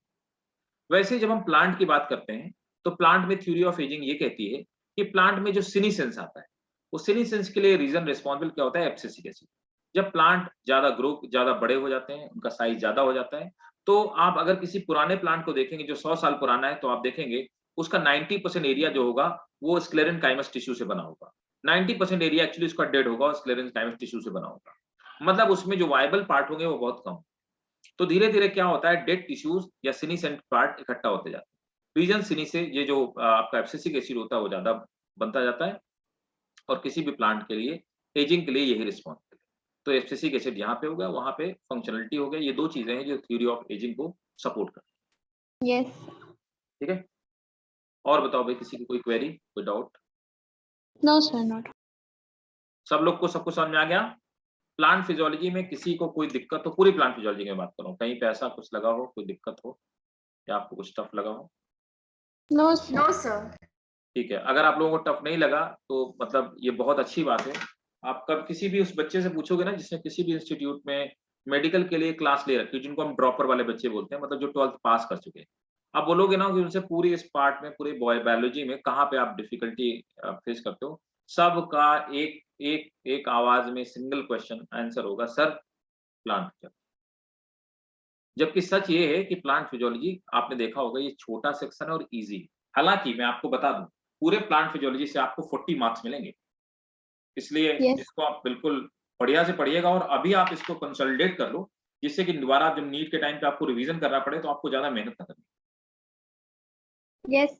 वैसे जब हम प्लांट की बात करते हैं तो प्लांट में थ्योरी ऑफ एजिंग ये कहती है कि प्लांट में जो सिनीसेंस आता है, वो सिनीसेंस के लिए रीजन रिस्पॉन्सिबल क्या होता है, एब्सिसिक एसिड। जब प्लांट ज्यादा बड़े हो जाते हैं, उनका साइज ज्यादा हो जाता है, तो आप अगर किसी पुराने प्लांट को देखेंगे जो 100 साल पुराना है, तो आप देखेंगे उसका 90% एरिया जो होगा वो स्क्लेरेनकाइमस टिश्यू से बना होगा। 90% एरिया एक्चुअली उसका डेड होगा और स्क्लेरेनकाइमस टिश्यू से बना होगा, मतलब उसमें जो वायबल पार्ट होंगे वो बहुत कम। तो धीरे धीरे क्या होता है, डेड टिश्यूज या सिनीसेंट पार्ट इकट्ठा होते जाते हैं। रीजन सिनी से ये जो आपका एब्सिसिक एसिड होता है वो ज्यादा बनता जाता है, और किसी भी प्लांट के लिए एजिंग के लिए यही रिस्पॉन्सिबल है। तो एब्सिसिक एसिड यहाँ पे हो गया, वहां पे फंक्शनलिटी हो गया। ये दो चीजें हैं जो थ्योरी ऑफ एजिंग को सपोर्ट करती Yes. है, ठीक है? और बताओ भाई, किसी की कोई क्वेरी, कोई डाउट? No, sir, not. सब लोग को सब कुछ समझ में आ गया? प्लांट फिजियोलॉजी में किसी को कोई दिक्कत हो, पूरी प्लांट फिजियोलॉजी की बात करो, कहीं पे ऐसा कुछ लगा हो, कोई दिक्कत हो या आपको कुछ टफ लगा हो? No, sir. No, sir. ठीक है, अगर आप लोगों को टफ नहीं लगा तो मतलब ये बहुत अच्छी बात है। आप कब किसी भी उस बच्चे से पूछोगे ना जिसने किसी भी इंस्टीट्यूट में मेडिकल के लिए क्लास ले रखी है, जिनको हम ड्रॉपर वाले बच्चे बोलते हैं, मतलब जो 12th पास कर चुके हैं, आप बोलोगे ना कि उनसे पूरी इस पार्ट में, पूरे बायोलॉजी में कहाँ पे आप डिफिकल्टी फेस करते हो, सबका एक एक एक आवाज में सिंगल क्वेश्चन आंसर होगा, सर प्लांट फिजियोलॉजी। जबकि सच ये है कि प्लांट फिजियोलॉजी आपने देखा होगा ये छोटा सेक्शन है और इजी है। हालांकि मैं आपको बता दूं, पूरे प्लांट फिजियोलॉजी से आपको 40 मार्क्स मिलेंगे, इसलिए Yes. इसको आप बिल्कुल बढ़िया से पढ़िएगा और अभी आप इसको कंसोलिडेट कर लो, जिससे कि दोबारा जब नीट के टाइम पे आपको रिवीजन करना पड़े तो आपको ज्यादा मेहनत ना करनी। Yes.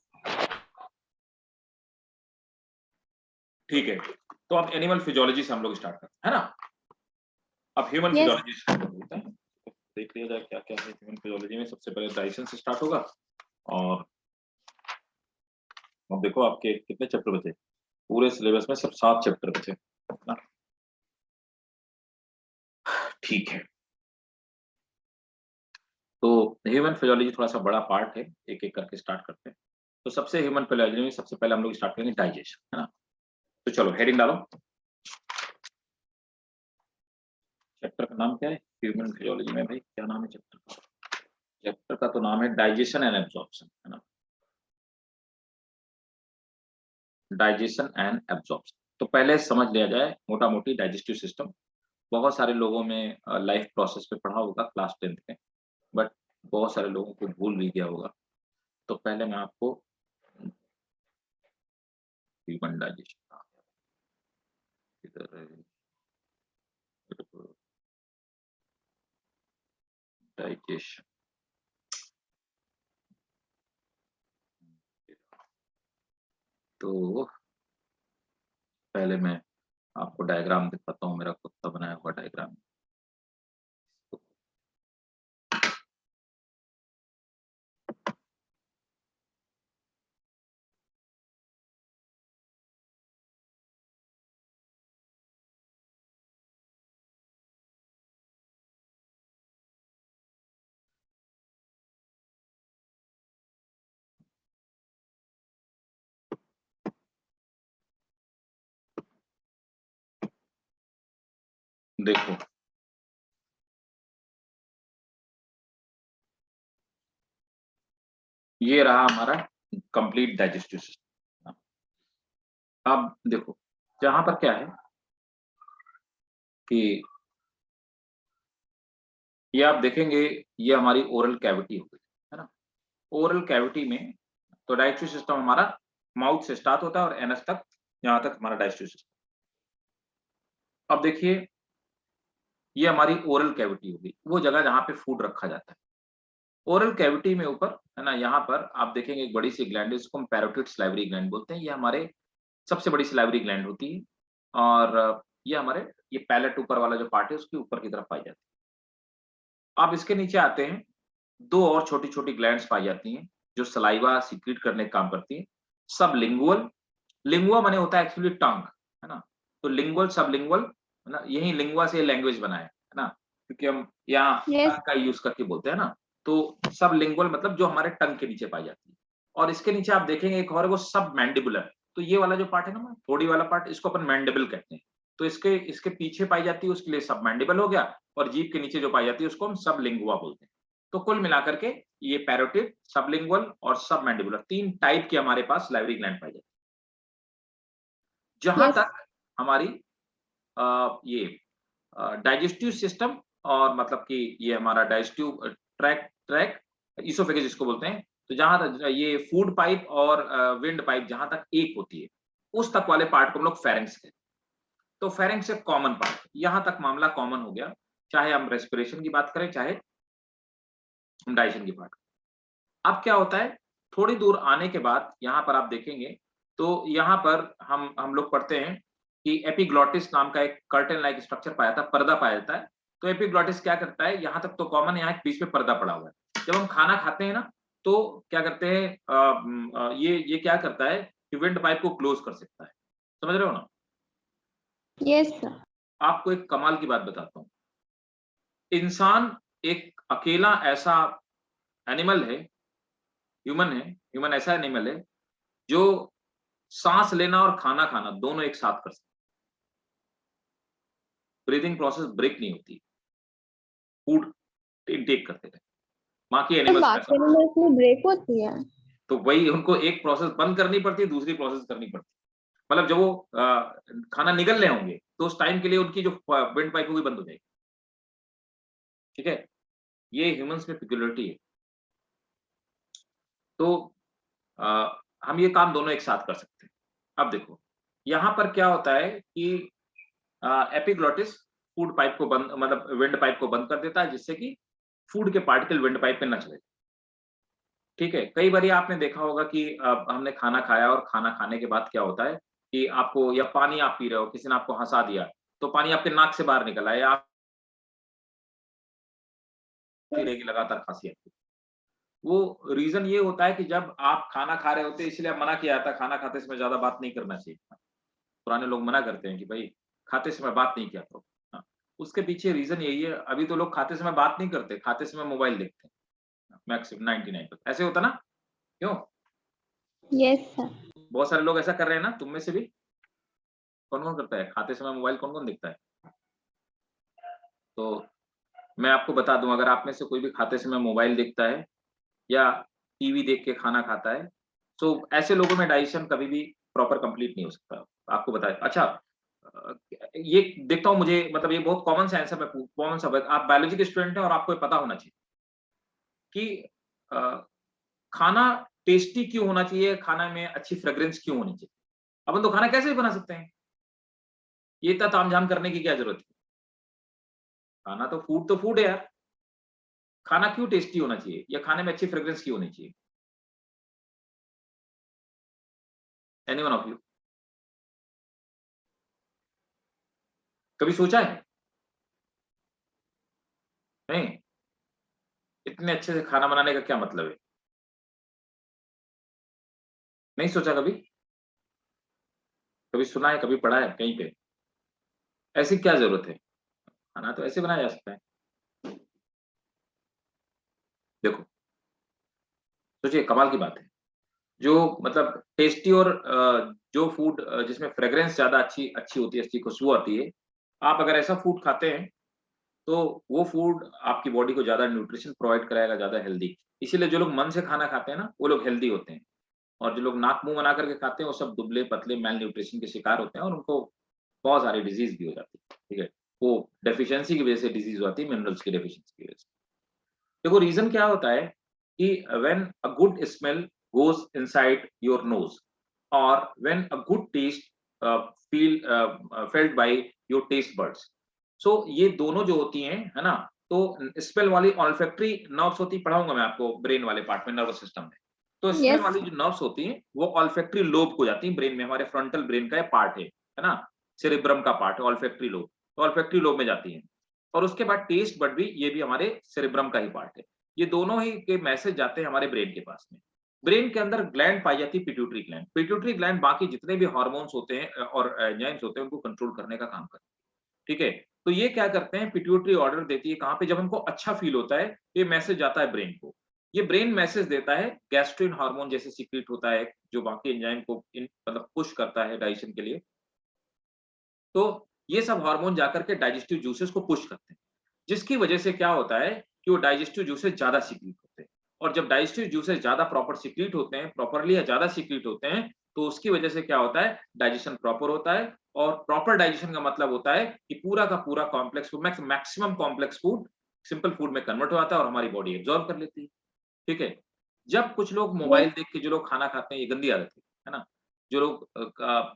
ठीक है, तो अब एनिमल फिजियोलॉजी से हम लोग स्टार्ट करते हैं, है ना। अब ह्यूमन Yes. फिजियोलॉजी स्टार्ट करते हैं, देख लिया जाए क्या क्या है ह्यूमन फिजियोलॉजी में। सबसे पहले डाइजेशन से स्टार्ट होगा और अब देखो आपके कितने चैप्टर बचे, पूरे सिलेबस में सिर्फ 7 चैप्टर बचे ना। ठीक है, तो ह्यूमन फिजियोलॉजी थोड़ा सा बड़ा पार्ट है, एक एक करके स्टार्ट करते हैं। तो सबसे ह्यूमन फिजियोलॉजी में सबसे पहले हम लोग स्टार्ट करेंगे डाइजेशन, है ना। तो चलो हेडिंग डालो, चैप्टर का नाम क्या है ह्यूमन फिजियोलॉजी में, भाई क्या नाम है चैप्टर का? चैप्टर का तो नाम है डाइजेशन एंड एब्जॉर्प्शन, है ना, डाइजेशन एंड एब्जॉर्प्शन। तो पहले समझ लिया जाए मोटा मोटी डाइजेस्टिव सिस्टम। बहुत सारे लोगों में लाइफ प्रोसेस पे पढ़ा होगा क्लास 10th में, बट बहुत सारे लोगों को भूल भी गया होगा। तो पहले मैं आपको ह्यूमन डाइजेशन, डाइजेशन, तो पहले मैं आपको डायग्राम दिखाता हूँ, मेरा खुद का बनाया हुआ डायग्राम। देखो ये रहा हमारा कंप्लीट डाइजेस्टिव सिस्टम। अब देखो जहां पर क्या है कि ये आप देखेंगे, ये हमारी ओरल कैविटी हो गई, है ना। ओरल कैविटी में तो डाइजेस्टिव सिस्टम हमारा माउथ से स्टार्ट होता है और एनस तक, यहाँ तक हमारा डाइजेस्टिव सिस्टम। अब देखिए ये हमारी ओरल कैविटी होगी, वो जगह जहाँ पे फूड रखा जाता है। ओरल कैविटी में ऊपर, है ना, यहाँ पर आप देखेंगे एक बड़ी सी ग्लैंड है, इसको हम पैरोटिड सलाइवरी ग्लैंड बोलते हैं। ये हमारे सबसे बड़ी सलाइवरी ग्लैंड होती है और ये हमारे ये पैलेट ऊपर वाला जो पार्ट है उसके ऊपर की तरफ पाई जाती है। आप इसके नीचे आते हैं, 2 और छोटी-छोटी ग्लैंड्स पाई जाती हैं जो सलाइवा सीक्रेट करने का काम करती हैं। सबलिंगुअल, लिंगुआ माने होता है एक्चुअली टंग, है ना। तो लिंगुअल, सबलिंगुअल, है ना, यही लिंगुआ से लैंग्वेज बना है ना, क्योंकि हम यहाँ Yes. टंग का यूज करके बोलते हैं ना। तो सबलिंगुअल मतलब जो हमारे टंग के नीचे पाई जाती है। और इसके नीचे आप देखेंगे एक और है वो सब मैंडिबुलर। तो ये वाला जो पार्ट है ना, थोड़ी वाला पार्ट, इसको अपन मैंडिबल कहते हैं। तो इसके इसके पीछे पाई जाती है उसके लिए सब मैंडिबल हो गया, और जीभ के नीचे जो पाई जाती है उसको हम सबलिंगुआ बोलते हैं। तो कुल मिलाकर के ये पैरोटिड, सबलिंगुअल और सब मैंडिबुलर 3 टाइप की हमारे पास सलाइवरी ग्लैंड पाई जाती है। जहां Yes. तक हमारी ये डाइजेस्टिव सिस्टम और मतलब कि ये हमारा डाइजेस्टिव ट्रैक ट्रैक इसोफेगस जिसको बोलते हैं, तो जहां तक ये फूड पाइप और विंड पाइप जहां तक एक होती है, उस तक वाले पार्ट को हम लोग फेरेंक्स कहते हैं। तो फेरेंक्स एक कॉमन पार्ट, यहां तक मामला कॉमन हो गया, चाहे हम रेस्पिरेशन की बात करें चाहे हम डाइजेशन की बात करें। अब क्या होता है, थोड़ी दूर आने के बाद यहाँ पर आप देखेंगे तो यहाँ पर हम लोग पढ़ते हैं कि एपिग्लॉटिस नाम का एक कर्टेन लाइक स्ट्रक्चर पाया था, पर्दा पाया जाता है। तो एपिग्लॉटिस क्या करता है, यहाँ तक तो कॉमन है, यहाँ बीच में पर्दा पड़ा हुआ है। जब हम खाना खाते हैं ना तो क्या करते हैं, ये क्या करता है कि विंड पाइप को क्लोज कर सकता है, समझ रहे हो ना। Yes, sir. आपको एक कमाल की बात बताता हूँ, इंसान एक अकेला ऐसा एनिमल है, ह्यूमन ऐसा एनिमल है जो सांस लेना और खाना खाना दोनों एक साथ कर सकते। ब्रीदिंग प्रोसेस ब्रेक नहीं होती, फूड इनटेक करते थे, बाकी तो एनिमल्स में बाकी ऐसा। एनिमल्स में ब्रेक होती है। तो वही उनको एक प्रोसेस बंद करनी पड़ती है, दूसरी प्रोसेस करनी पड़ती है। मतलब जब वो खाना निगल रहे होंगे तो उस टाइम के लिए उनकी जो विंड पाइप होगी बंद हो जाएगी। ठीक है, ये ह्यूमंस में पिक्युलियरिटी है। तो हम ये काम दोनों एक साथ कर सकते हैं। अब देखो, यहाँ पर क्या होता है कि एपिग्लॉटिस फूड पाइप को बंद, मतलब विंड पाइप को बंद कर देता है, जिससे कि फूड के पार्टिकल विंड पाइप में न चले। ठीक है, कई बार आपने देखा होगा कि हमने खाना खाया और खाना खाने के बाद क्या होता है कि आपको, या पानी आप पी रहे हो, किसी ने आपको हंसा दिया, तो पानी आपके नाक से बाहर निकला है, या आप रहेगी लगातार खांसी आपकी। वो रीजन ये होता है कि जब आप खाना खा रहे होते हैं, इसलिए मना किया जाता है खाना खाते समय ज्यादा बात नहीं करना चाहिए। पुराने लोग मना करते हैं कि भाई खाते समय बात नहीं किया करो। हाँ, उसके पीछे रीजन यही है। अभी तो लोग खाते समय बात नहीं करते, खाते समय मोबाइल देखते हैं मैक्सिमम 99%। ऐसे होता ना? क्यों? Yes sir. बहुत सारे लोग ऐसा कर रहे हैं ना, तुम में से भी। कौन-कौन करता है? खाते समय मोबाइल कौन-कौन देखता है? तो मैं आपको बता दूँ, अगर आप में से कोई भी खाते समय मोबाइल देखता है या टीवी देख के खाना खाता है, तो ऐसे लोगों में डाइजेशन कभी भी प्रॉपर कंप्लीट नहीं हो सकता। आपको बताएँ अच्छा, ये देखता हूँ, मुझे मतलब ये बहुत कॉमन सा आंसर, मैं कॉमन सा, आप बायोलॉजी के स्टूडेंट हैं और आपको ये पता होना चाहिए कि अ, खाना टेस्टी क्यों होना चाहिए, खाना में अच्छी फ्रेग्रेंस क्यों होनी चाहिए? अपन तो खाना कैसे भी बना सकते हैं। ये इतना तामझाम करने की क्या जरूरत है? खाना तो फूड है यार। खाना क्यों टेस्टी होना चाहिए या खाने में अच्छी फ्रेग्रेंस क्यों होनी चाहिए? एनी वन ऑफ यू कभी सोचा है? नहीं? इतने अच्छे से खाना बनाने का क्या मतलब है? नहीं सोचा कभी? कभी सुना है, कभी पढ़ा है कहीं पे? ऐसी क्या जरूरत है? खाना तो ऐसे बनाया जा सकता है। देखो, सोचिए, कमाल की बात है। जो मतलब टेस्टी और जो फूड जिसमें फ्रेग्रेंस ज़्यादा अच्छी अच्छी होती है, अच्छी खुशबू आती है, आप अगर ऐसा फूड खाते हैं, तो वो फूड आपकी बॉडी को ज़्यादा न्यूट्रिशन प्रोवाइड कराएगा, ज़्यादा हेल्दी। इसीलिए जो लोग मन से खाना खाते हैं ना, वो लोग हेल्दी होते हैं, और जो लोग नाक मुँह बना करके खाते हैं, वो सब दुबले-पतले, मेल न्यूट्रिशन के शिकार होते हैं और उनको बहुत सारी डिज़ीज़ भी हो जाती है, ठीक है? वो डेफिशिएंसी की वजह से डिज़ीज़ हो आती है, मिनरल्स की डेफिशिएंसी की वजह से। देखो, रीज़न क्या होता है कि when a good smell goes inside your nose, और when a good taste felt by your taste buds. So ये दोनों जो होती हैं, है ना? तो स्मेल वाली ऑल्फैक्टरी नर्व्स होती, पढ़ाऊँगा मैं आपको ब्रेन वाले पार्ट में, नर्वस सिस्टम में। तो स्मेल यस। वाली जो नर्व्स होती हैं, वो ऑल्फैक्टरी लोब को जाती हैं ब्रेन में, हमारे फ्रंटल ब्रेन का ये पार्ट है ना? सेरेब्रम का पार्ट है ऑल्फैक्टरी लोब, तो ऑल्फैक्टरी लोब में जाती हैं। और उसके बाद टेस्ट बड भी, ये भी हमारे सेरेब्रम का ही पार्ट है। ये दोनों ही के मैसेज जाते हैं हमारे ब्रेन के पास में। ब्रेन के अंदर ग्लैंड पाई जाती है, पिट्यूटरी ग्लैंड। पिट्यूटरी ग्लैंड बाकी जितने भी हार्मोन्स होते हैं और एंजाइम्स होते हैं, उनको कंट्रोल करने का काम करती है। ठीक है? तो ये क्या करते हैं, पिट्यूटरी ऑर्डर देती है कहाँ पे, जब हमको अच्छा फील होता है, ये मैसेज जाता है ब्रेन को। ये ब्रेन मैसेज देता है, गैस्ट्रिन हार्मोन जैसे सीक्रेट होता है, जो बाकी एंजाइम को मतलब पुश करता है डाइजेशन के लिए। तो ये सब हार्मोन जाकर के डाइजेस्टिव जूसेस को पुश करते हैं, जिसकी वजह से क्या होता है कि वो डाइजेस्टिव जूसेस ज्यादा सीक्रेट होते हैं। और जब डाइजेस्टिव जूसेस ज्यादा प्रॉपर सीक्रेट होते हैं, प्रॉपरली या ज्यादा सीक्रेट होते हैं, तो उसकी वजह से क्या होता है, डाइजेशन प्रॉपर होता है। और प्रॉपर डाइजेशन का मतलब होता है कि पूरा का पूरा complex food, maximum complex food simple food में कन्वर्ट हो जाता है और हमारी बॉडी एब्जॉर्ब कर लेती है। ठीक है? जब कुछ लोग यस। मोबाइल देख के जो लोग खाना खाते हैं, ये गंदी आदत है ना? जो लोग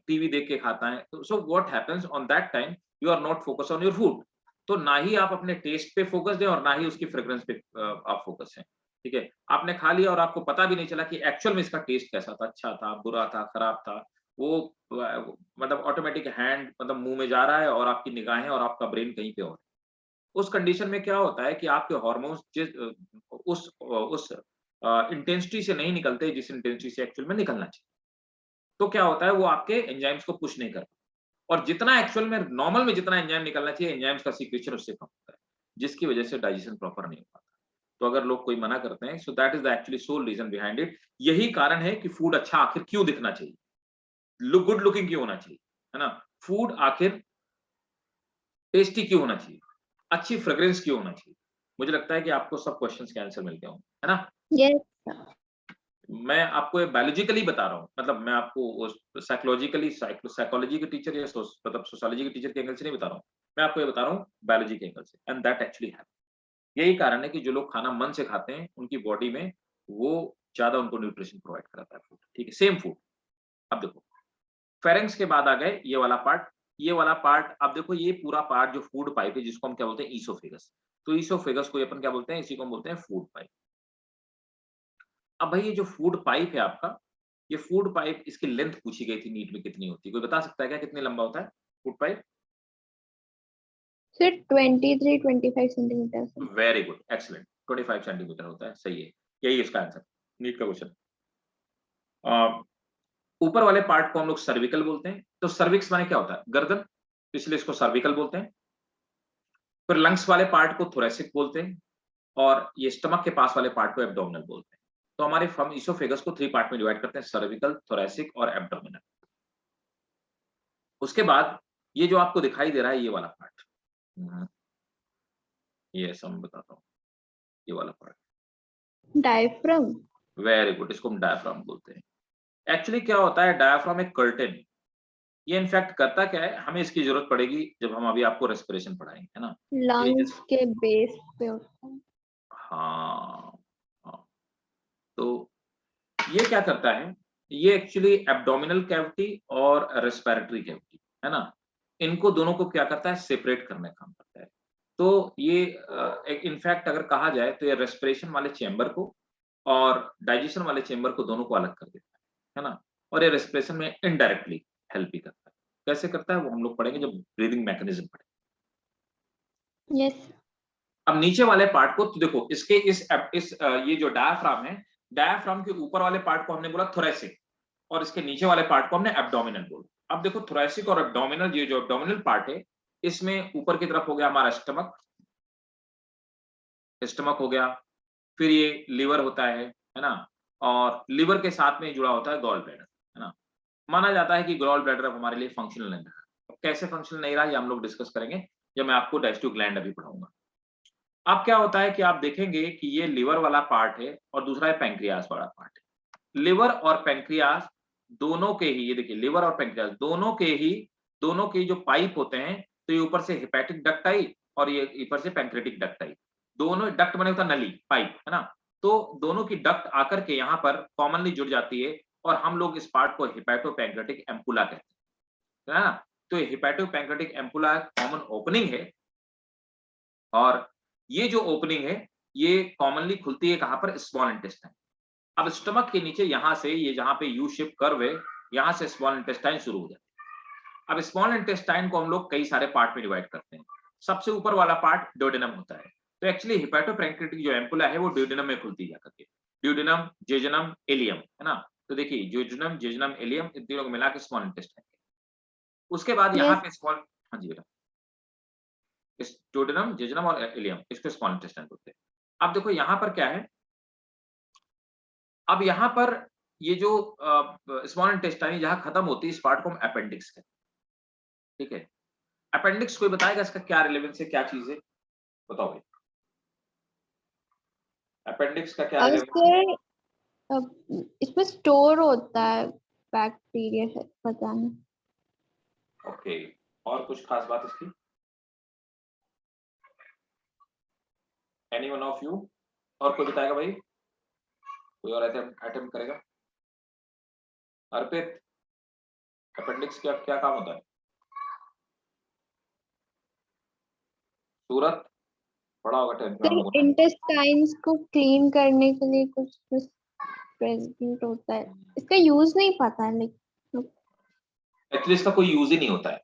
टीवी देख के खाता है, तो so what happens on that time, you are not focus on your food. तो ना ही आप अपने टेस्ट पे फोकस दें और ना ही उसकी फ्रेग्रेंस पे आप फोकस हैं। ठीक है? आपने खा लिया और आपको पता भी नहीं चला कि एक्चुअल में इसका टेस्ट कैसा था, अच्छा था, बुरा था, खराब था। वो मतलब ऑटोमेटिक हैंड मतलब मुँह में जा रहा है और आपकी निगाहें और आपका ब्रेन कहीं पे और है। उस कंडीशन में क्या होता है कि आपके हार्मोन्स उस इंटेंसिटी से नहीं निकलते जिस इंटेंसिटी से एक्चुअल में निकलना चाहिए। तो क्या होता है, वो आपके एंजाइम्स को पुश नहीं करता, और जितना एक्चुअल में नॉर्मल में जितना एंजाइम निकलना चाहिए, एंजाइम्स का सीक्रेशन उससे कम होता है, जिसकी वजह से डाइजेशन प्रॉपर नहीं हो पाता। तो अगर लोग कोई मना करते हैं, so that is the actually sole reason behind it. यही कारण है कि फूड अच्छा आखिर क्यों दिखना चाहिए, गुड लुकिंग क्यों होना चाहिए, है ना? फूड आखिर टेस्टी क्यों होना चाहिए, अच्छी फ्रेग्रेंस क्यों होना चाहिए? मुझे लगता है कि आपको सब क्वेश्चंस के आंसर मिल गए होंगे, है ना? Yes sir. मैं आपको बायोलॉजिकली बता रहा हूँ, मतलब मैं आपको साइकोलॉजिकली साइकोलॉजी के टीचर या मतलब सोशियोलॉजी के टीचर के एंगल से नहीं बता रहा हूँ, मैं आपको ये बता रहा हूँ बायोलॉजी के एंगल से, एंड दैट एक्चुअली हैपन। यही कारण है कि जो लोग खाना मन से खाते हैं उनकी बॉडी में वो ज्यादा उनको न्यूट्रिशन प्रोवाइड कराता है फूड, ठीक है, सेम फूड। अब देखो फेरेंक्स के बाद आ गए ये वाला पार्ट, ये वाला पार्ट। अब देखो ये पूरा पार्ट जो फूड पाइप है जिसको हम क्या बोलते हैं, ईसोफेगस। तो ईसोफेगस को अपन क्या बोलते हैं, इसी को हम बोलते हैं फूड पाइप। अब भाई ये जो फूड पाइप है आपका, ये फूड पाइप, इसकी लेंथ पूछी गई थी नीट में कितनी होती है, कोई बता सकता है क्या कितनी लंबा होता है फूड पाइप? सिर्फ 23-25 centimetre. Very good, excellent, 25 centimetre होता है, सही है, यही इसका आंसर नीट का क्वेश्चन। ऊपर वाले पार्ट को हम लोग सर्विकल बोलते हैं, तो सर्विक्स माने क्या होता है, गर्दन, इसलिए इसको सर्विकल बोलते हैं। फिर लंग्स वाले पार्ट को थोरेसिक बोलते हैं, और ये स्टमक के पास वाले पार्ट को एब्डोमिनल बोलते हैं। तो हमारे हम इसोफेगस को 3 पार्ट में डिवाइड करते हैं, सर्विकल, थोरेसिक और एब्डोमिनल। उसके बाद ये जो आपको दिखाई दे रहा है ये वाला पार्ट, ये ऐसा मैं बताता हूँ, ये वाला पार्ट, डायफ्राम। वेरी गुड, इसको हम डायफ्राम बोलते हैं। एक्चुअली क्या होता है, डायफ्राम एक कर्टेन, ये इनफैक्ट करता क्या है, हमें इसकी जरूरत पड़ेगी जब हम अभी आपको रेस्पिरेशन पढ़ाएंगे, है ना। ये लंग्स के बेस पे होता है। हाँ, हाँ, तो ये क्या करता है, ये एक्चुअली एब्डोमिनल कैविटी और रेस्पिरेटरी कैविटी, है ना, इनको दोनों को क्या करता है, सेपरेट करने का काम करता है। तो ये एक इनफैक्ट अगर कहा जाए तो ये रेस्पिरेशन वाले चेंबर को और डाइजेशन वाले चेंबर को दोनों को अलग कर देता है ना, और ये रेस्पिरेशन में इनडायरेक्टली हेल्प भी करता है। कैसे करता है वो हम लोग पढ़ेंगे जब ब्रीदिंग मैकेनिज्म पढ़ेंगे। यस। अब नीचे वाले पार्ट को तो देखो, इसके ये जो डायाफ्राम है, डायाफ्राम के ऊपर वाले पार्ट को हमने बोला थोरेसिक, और इसके नीचे वाले पार्ट को हमने एब्डोमिनल बोला। अब देखो थोरेसिक और एब्डोमिनल, ये जो एब्डोमिनल पार्ट है, इसमें ऊपर की तरफ हो गया हमारा स्टमक, स्टमक हो गया, फिर ये लिवर होता है ना, और लिवर के साथ में जुड़ा होता है गॉल ब्लैडर, है ना। माना जाता है कि गॉल ब्लैडर अब हमारे लिए फंक्शनल नहीं रहा, कैसे फंक्शनल नहीं रहा ये हम लोग डिस्कस करेंगे जब मैं आपको डाइजेस्टिव ग्लैंड अभी पढ़ाऊंगा। अब क्या होता है कि आप देखेंगे कि ये लिवर वाला पार्ट है और दूसरा है पैंक्रियास वाला पार्ट है। लिवर और पैंक्रियास दोनों के ही, ये देखिए लिवर और पैंक्रियास दोनों के जो पाइप होते हैं, तो ये ऊपर से हेपेटिक डक्ट आई और ये ऊपर से पैंक्रेटिक डक्ट आई। दोनों डक्ट बने होता नली पाइप, है ना। तो दोनों की डक्ट आकर के यहाँ पर कॉमनली जुड़ जाती है, और हम लोग इस पार्ट को हिपैटो पैंक्रेटिक एम्पुला कहते हैं, है ना। तो hepato pancreatic ampulla common opening है, और ये जो ओपनिंग है ये कॉमनली खुलती है कहां पर, स्मॉल इंटेस्टाइन। अब स्टमक के नीचे यहां से, ये जहां पे यू शेप कर्व है, यहां से स्मॉल इंटेस्टाइन शुरू हो जाती है। अब स्मॉल इंटेस्टाइन को हम लोग कई सारे पार्ट में डिवाइड करते हैं। सबसे ऊपर वाला पार्ट ड्यूडेनम होता है। तो एक्चुअली हिपैटोपैंक्रेटिक जो एम्पुला है वो ड्यूडेनम में खुलती जाकर के, ड्यूडेनम, जेजुनम, एलियम, है ना। तो देखिए ड्यूडेनम, जेजुनम, एलियम, इन तीनों को मिला के स्मॉल इंटेस्टाइन। उसके बाद यहाँ यस। पे स्मॉल, हाँ जी बेटा, इस ड्यूडेनम, जेजुनम और इलियम, इसको स्मॉल इंटेस्टाइन बोलते हैं। अब देखो यहाँ पर क्या है, अब यहाँ पर ये जो स्मॉल इंटेस्टाइन जहां खत्म होती है, इस पार्ट को हम अपेंडिक्स कहते हैं, ठीक है। अपेंडिक्स कोई बताएगा इसका क्या रिलेवेंस है, क्या चीज है, बताओ भाई, अपेंडिक्स का क्या रिलेवेंस है? सर इसमें स्टोर होता है बैक्टीरिया, है पता नहीं। ओके, और कुछ खास बात इसकी, एनी वन ऑफ यू, और कोई बताएगा भाई, कोई और अटेम्प्ट करेगा? अर्पित, अपेंडिक्स क्या क्या काम होता है? सूरत, पढ़ा होगा 10th में हम लोगों सर ने। इंटेस्टाइन्स को क्लीन करने के लिए कुछ प्रेजेंट होता है, इसका यूज नहीं पता है लेकिन एक्चुअली इसका कोई यूज ही नहीं होता है,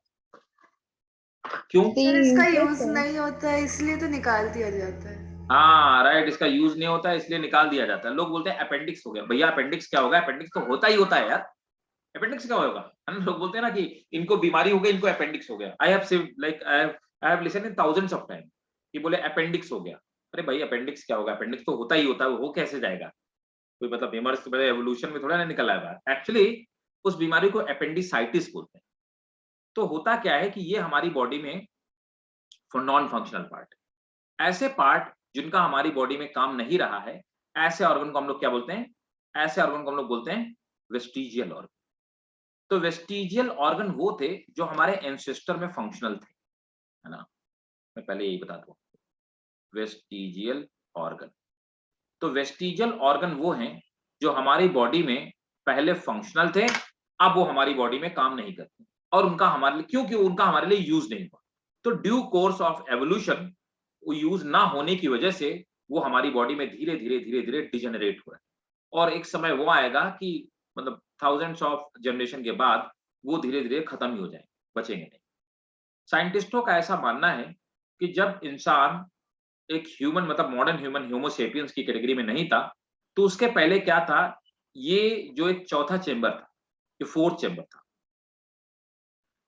क्यों? सर इसका useless यूज है। नहीं होता है इसलिए तो निकाल दिया जाता है। हाँ राइट, इसका यूज नहीं होता है इसलिए निकाल दिया जाता है। लोग बोलते हैं अपेंडिक्स हो गया, भैया अपेंडिक्स क्या होगा, अपेंडिक्स तो होता ही होता है यार, अपेंडिक्स क्या होगा, है ना। लोग बोलते हैं ना कि इनको बीमारी हो गई, इनको अपेंडिक्स हो गया। I have listen in thousands of time कि बोले अपेंडिक्स हो गया। अरे भाई अपेंडिक्स क्या होगा, अपेंडिक्स तो होता ही होता है, वो कैसे जाएगा, कोई मतलब बीमारी से एवोल्यूशन में थोड़ा ना निकल आएगा। एक्चुअली उस बीमारी को अपेंडिसाइटिस बोलते हैं। तो होता क्या है कि ये हमारी बॉडी में नॉन फंक्शनल पार्ट, ऐसे पार्ट जिनका हमारी बॉडी में काम नहीं रहा है, ऐसे ऑर्गन को हम लोग क्या बोलते हैं, ऐसे ऑर्गन को हम लोग बोलते हैं वेस्टिजियल ऑर्गन। तो वेस्टिजियल ऑर्गन वो थे जो हमारे एंसेस्टर में फंक्शनल थे, है ना। मैं पहले यही बता दूं, वेस्टिजियल ऑर्गन। तो वेस्टिजियल ऑर्गन वो हैं जो हमारी बॉडी में पहले फंक्शनल थे, अब वो हमारी बॉडी में काम नहीं करते, और उनका हमारे लिए, क्योंकि उनका हमारे लिए यूज नहीं हुआ। तो ड्यू कोर्स ऑफ एवोल्यूशन वो यूज ना होने की वजह से वो हमारी बॉडी में धीरे धीरे धीरे धीरे डिजेनरेट हो रहा है, और एक समय वो आएगा कि मतलब थाउजेंड्स ऑफ जनरेशन के बाद वो धीरे धीरे खत्म ही हो जाएंगे, बचेंगे नहीं। साइंटिस्टों का ऐसा मानना है कि जब इंसान एक ह्यूमन मतलब मॉडर्न ह्यूमन होमोसेपियंस की कैटेगरी में नहीं था, तो उसके पहले क्या था, ये जो एक चौथा चेंबर था, ये फोर्थ चेंबर था,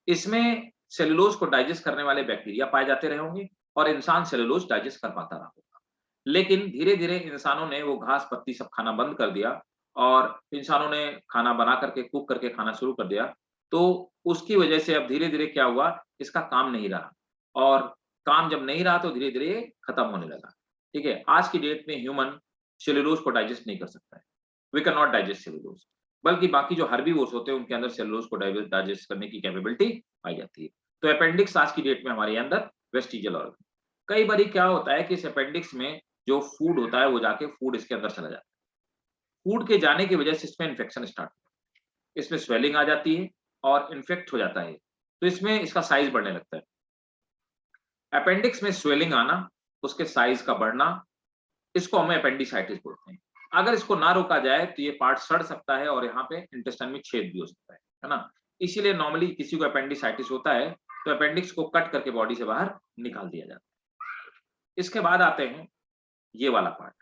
इसमें सेलुलोज को डाइजेस्ट करने वाले बैक्टीरिया पाए जाते रहे होंगे और इंसान सेलुलोज डाइजेस्ट कर पाता रहा होगा। लेकिन धीरे धीरे इंसानों ने वो घास पत्ती सब खाना बंद कर दिया और इंसानों ने खाना बना करके कुक करके खाना शुरू कर दिया। तो उसकी वजह से अब धीरे धीरे क्या हुआ, इसका काम नहीं रहा, और काम जब नहीं रहा तो धीरे धीरे खत्म होने लगा। ठीक है, आज की डेट में ह्यूमन सेलुलोज को डाइजेस्ट नहीं कर सकता है, we can not digest cellulose, बल्कि बाकी जो हर्बीवोर्स होते हैं उनके अंदर सेलुलोज को डाइजेस्ट करने की कैपेबिलिटी पाई जाती है। तो अपेंडिक्स आज की डेट में हमारे अंदर वेस्टिजियल ऑर्गन। कई बार क्या होता है कि इस अपेंडिक्स में जो फूड होता है वो जाके फूड इसके अंदर चला जाता है, फूड के जाने की वजह से इसमें इन्फेक्शन स्टार्ट होता है, इसमें स्वेलिंग आ जाती है और इन्फेक्ट हो जाता है, तो इसमें इसका साइज बढ़ने लगता है। अपेंडिक्स में स्वेलिंग आना, उसके साइज का बढ़ना, इसको हम अपेंडिसाइटिस बोलते हैं। अगर इसको ना रोका जाए तो ये पार्ट सड़ सकता है और यहाँ पे इंटेस्टाइन में छेद भी हो सकता है ना। इसीलिए नॉर्मली किसी को अपेंडिसाइटिस होता है तो अपेंडिक्स को कट करके बॉडी से बाहर निकाल दिया जाता है। इसके बाद आते हैं ये वाला part.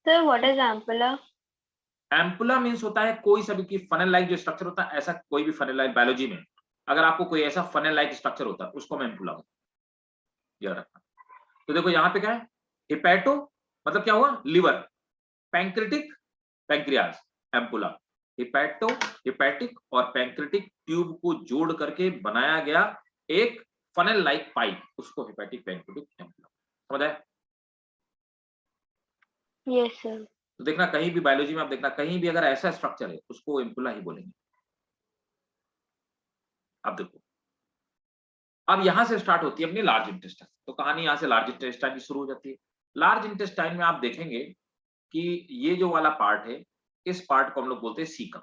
Sir, what is ampulla? Ampulla means होता है कोई सा भी फनल लाइक जो स्ट्रक्चर होता है, ऐसा कोई भी फनल लाइक बायोलॉजी में अगर आपको कोई ऐसा फनल लाइक स्ट्रक्चर होता है उसको हम एम्पुला याद रखना। तो देखो यहाँ पे क्या है, हिपैटो मतलब क्या हुआ, liver, pancreatic pancreas, ampulla, hepato hepatic और पैंक्रेटिक ट्यूब को जोड़ करके बनाया गया एक फनल लाइक पाइप, उसको हिपैटिक पैंक्रेटिक एम्पुला। समझ आया? Yes, sir. तो देखना कहीं भी बायोलॉजी में आप देखना कहीं भी अगर ऐसा स्ट्रक्चर है उसको एम्पुला ही बोलेंगे। अब देखो, अब यहां से स्टार्ट होती है अपनी लार्ज इंटेस्टाइन। तो कहानी यहां से लार्ज इंटेस्टाइन की शुरू हो जाती है। लार्ज इंटेस्टाइन में आप देखेंगे कि ये जो वाला पार्ट है, इस पार्ट को हम लोग बोलते हैं सीकम,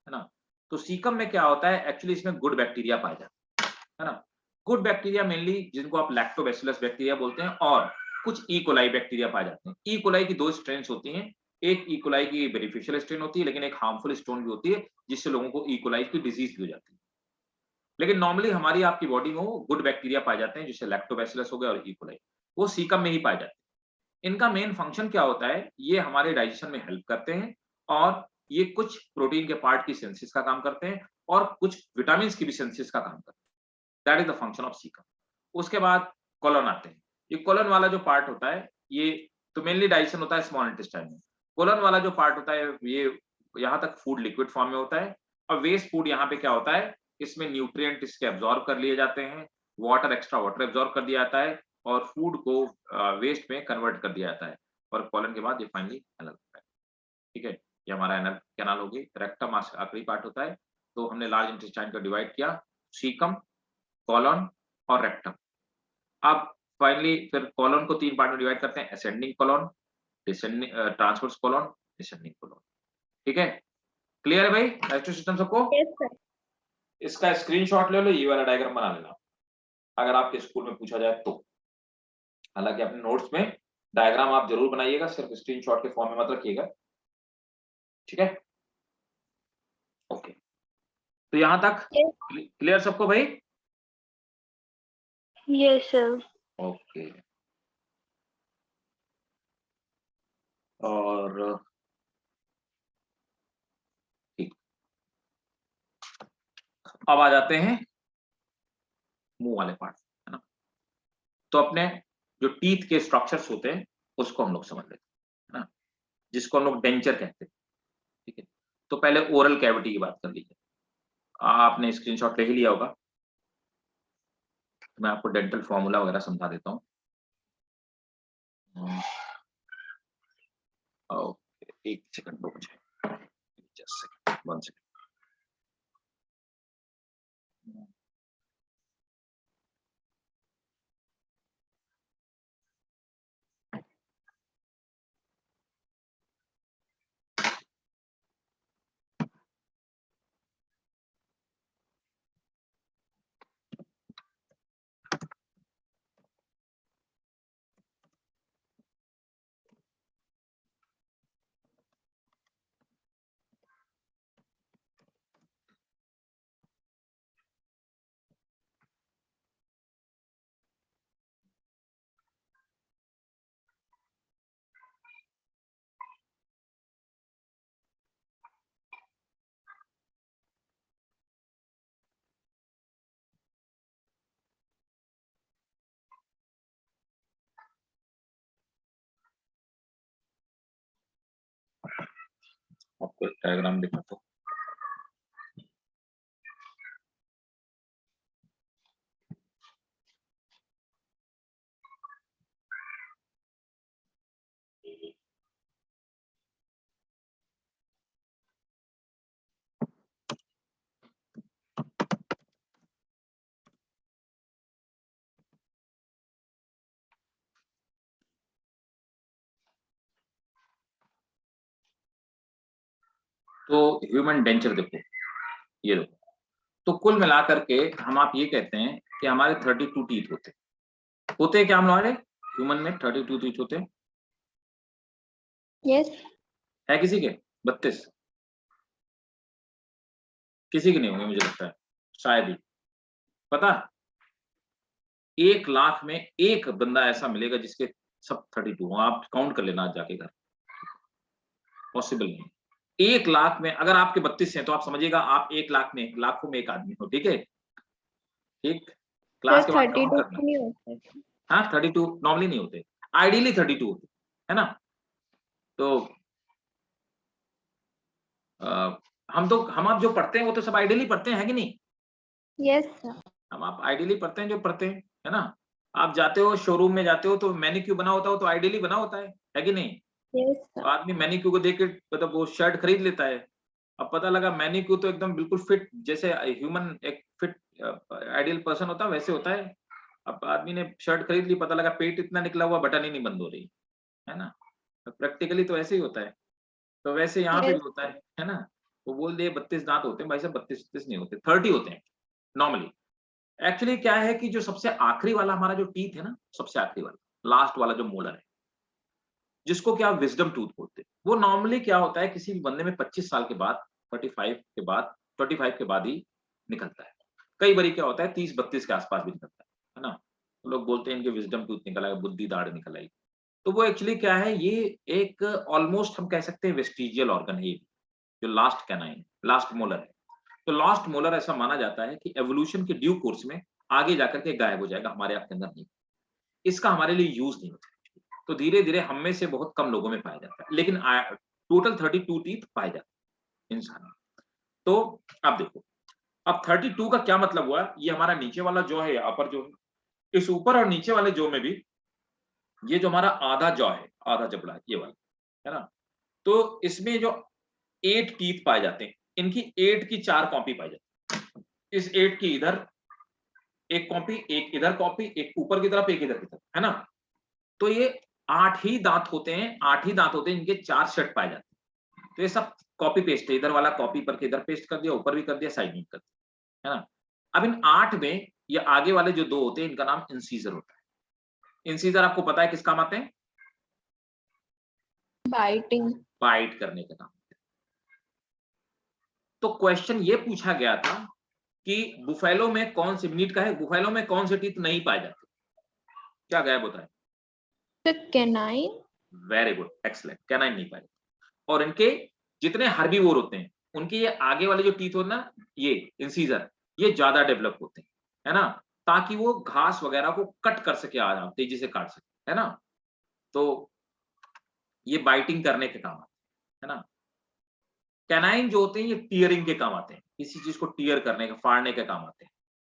है ना। तो सीकम में क्या होता है, एक्चुअली इसमें गुड बैक्टीरिया पाए जाते हैं, है ना। गुड बैक्टीरिया मेनली जिनको आप लैक्टोबैसिलस बैक्टीरिया बोलते हैं, और कुछ ई कोलाई बैक्टीरिया पाए जाते हैं। ई कोलाई की दो स्ट्रेन्स होती हैं, एक ई कोलाई की बेनिफिशियल स्ट्रेन होती है, लेकिन एक हार्मफुल स्ट्रेन भी होती है जिससे लोगों को ई कोलाई की डिजीज भी हो जाती है। लेकिन नॉर्मली हमारी आपकी बॉडी में वो गुड बैक्टीरिया पाए जाते हैं, जैसे लैक्टोबैसिलस हो गया और ई कोलाई, वो सीकम में ही पाए जाते हैं। इनका मेन फंक्शन क्या होता है, ये हमारे डाइजेशन में हेल्प करते हैं, और ये कुछ प्रोटीन के पार्ट की सिंथेसिस का काम करते हैं और कुछ विटामिन की भी सिंथेसिस का काम करते हैं। That is the function of caecum. उसके बाद कोलन आते हैं। ये कोलन वाला जो पार्ट होता है, ये तो मेनली डाइजेशन होता है स्मॉल इंटेस्टाइन में। कोलन वाला जो पार्ट होता है ये यहाँ तक फूड लिक्विड फॉर्म में होता है, और वेस्ट फूड यहाँ पे क्या होता है, इसमें न्यूट्रिएंट इसके एब्जॉर्ब कर लिए जाते हैं, वाटर एक्स्ट्रा वाटर एब्जॉर्ब कर दिया जाता है और फूड को वेस्ट में कन्वर्ट कर दिया जाता है, और कॉलन के बाद ये फाइनली एनल होता है। ठीक है, ये हमारा एनल कैनाल होगी। रेक्टम आखिरी पार्ट होता है। तो हमने लार्ज इंटेस्टाइन को डिवाइड किया, सीकम, कॉलन और रेक्टम। अब फाइनली फिर कॉलन को तीन पार्ट में डिवाइड करते हैं, ascending colon, descending transverse colon, descending colon. ठीक है, क्लियर है भाई डाइजेस्टिव सिस्टम सबको? Yes, sir. इसका स्क्रीनशॉट ले लो, ये वाला डायग्राम बना लेना अगर आपके स्कूल में पूछा जाए तो। हालांकि अपने नोट्स में डायग्राम आप जरूर बनाइएगा, सिर्फ स्क्रीनशॉट के फॉर्म में मत रखिएगा। ठीक है, ओके। तो यहां तक क्लियर सबको भाई? Yes, sir. ओके। और ठीक, अब आ जाते हैं मुंह वाले पार्ट, है ना। तो अपने जो टीथ के स्ट्रक्चर्स होते हैं उसको हम लोग समझ लेते हैं, है ना, जिसको हम लोग डेंचर कहते हैं। ठीक है, तो पहले ओरल कैविटी की बात कर लीजिए। आपने स्क्रीनशॉट ले ही लिया होगा, मैं आपको डेंटल फॉर्मूला वगैरह समझा देता हूँ। ओके, एक सेकंड रुक जाए। One second. आपको एक डायग्राम दिखाता हूँ। तो ह्यूमन डेंचर देखो, ये देखो, तो कुल मिलाकर के हम आप ये कहते हैं कि हमारे 32 टीथ होते हैं क्या हमारे ह्यूमन में 32 टीथ होते हैं? यस, है किसी के 32? किसी के नहीं होंगे मुझे लगता है, शायद ही। पता 1 लाख में एक बंदा ऐसा मिलेगा जिसके सब 32 हो। आप काउंट कर लेना आज जाके घर, पॉसिबल नहीं। 1 लाख में अगर आपके 32 हैं तो आप समझिएगा आप 1 लाख में, लाखों में एक आदमी हो। ठीक है, ठीक, क्लास के बाद काउंट 32 करना। नहीं होते। हाँ 32 नॉर्मली नहीं होते, आइडियली 32 होते, है ना। तो हम आप जो पढ़ते हैं वो तो सब आइडियली पढ़ते हैं, है कि नहीं? Yes sir. हम आप आइडियली पढ़ते हैं जो पढ़ते हैं, है ना। आप जाते हो शोरूम में जाते हो तो मैनिक्यू बना होता हो तो आइडियली बना होता है कि नहीं? यस तो सर। आदमी मैनिक्यू को देख के मतलब वो शर्ट खरीद लेता है। अब पता लगा मैनिक्यू तो एकदम बिल्कुल फिट, जैसे ह्यूमन एक फिट आइडियल पर्सन होता है वैसे होता है। अब आदमी ने शर्ट खरीद ली, पता लगा पेट इतना निकला हुआ, बटन ही नहीं बंद हो रही, है ना। तो प्रैक्टिकली तो ऐसे ही होता है। तो वैसे यहाँ पे भी यस, होता है ना। वो बोल दिए 32 दांत होते हैं, भाई साहब 32 नहीं होते, 30 होते हैं नॉर्मली। एक्चुअली क्या है कि जो सबसे आखिरी वाला हमारा जो टीथ है ना, सबसे आखिरी वाला लास्ट वाला जो मोलर है, जिसको क्या विजडम टूथ बोलते हैं, वो नॉर्मली क्या होता है किसी भी बंदे में 25 साल के बाद, 25 के बाद ही निकलता है। कई बारी क्या होता है 30-32 के आसपास भी निकलता है ना। तो लोग बोलते हैं इनके विजडम टूथ निकल आएगा, बुद्धि दाढ़ निकल आएगी। तो वो एक्चुअली क्या है, ये एक ऑलमोस्ट हम कह सकते हैं वेस्टिजियल ऑर्गन है ये, जो लास्ट कैनाइन, लास्ट मोलर है। तो लास्ट मोलर ऐसा माना जाता है कि एवोल्यूशन के ड्यू कोर्स में आगे जाकर के गायब हो जाएगा, हमारे आपके अंदर नहीं, इसका हमारे लिए यूज नहीं होता। तो धीरे धीरे हम में से बहुत कम लोगों में पाया जाता है, लेकिन टोटल 32 टीथ पाए जाते हैं इंसान में। तो अब देखो, अब 32 का क्या मतलब हुआ, ये हमारा नीचे वाला जॉ है, अपर जॉ है, इस ऊपर और नीचे वाले जॉ में भी ये जो हमारा आधा जॉ है, आधा जबड़ा ये वाला, है ना। तो इसमें जो 8 टीथ पाए जाते हैं, इनकी 8 की 4 कॉपी पाई जाती है। इस 8 की इधर एक कॉपी, एक इधर कॉपी, एक ऊपर की तरफ, एक इधर की तरफ, है ना। तो ये 8 ही दांत होते हैं, 8 ही दांत होते हैं, इनके 4 सेट पाए जाते हैं। तो ये सब कॉपी पेस्ट है, इधर वाला कॉपी करके इधर पेस्ट कर दिया, ऊपर भी कर दिया, साइड में कर दिया, है ना। अब इन 8 में ये आगे वाले जो 2 होते हैं इनका नाम इंसीजर होता है। इंसीजर आपको पता है किस काम आते हैं? बाइटिंग। बाइट करने के काम। तो क्वेश्चन ये पूछा गया था कि बुफेलो में कौन से मीट का है, बुफेलो में कौन से टीथ नहीं पाए जाते, क्या गायब होता है? Canine. Very good, excellent, canine नहीं पाए जाते। और इनके जितने हर्बीवोर होते हैं उनके ये आगे वाले जो टीथ होते हैं ना, ये इंसीजर, ये ज्यादा डेवलप होते हैं, है ना, ताकि वो घास वगैरह को कट कर सके, तेजी से काट सके, है ना। तो ये बाइटिंग करने के काम आते हैं, है ना। कैनाइन जो होते हैं ये टीयरिंग के काम आते हैं, किसी चीज को टीयर करने का, फाड़ने के काम आते हैं।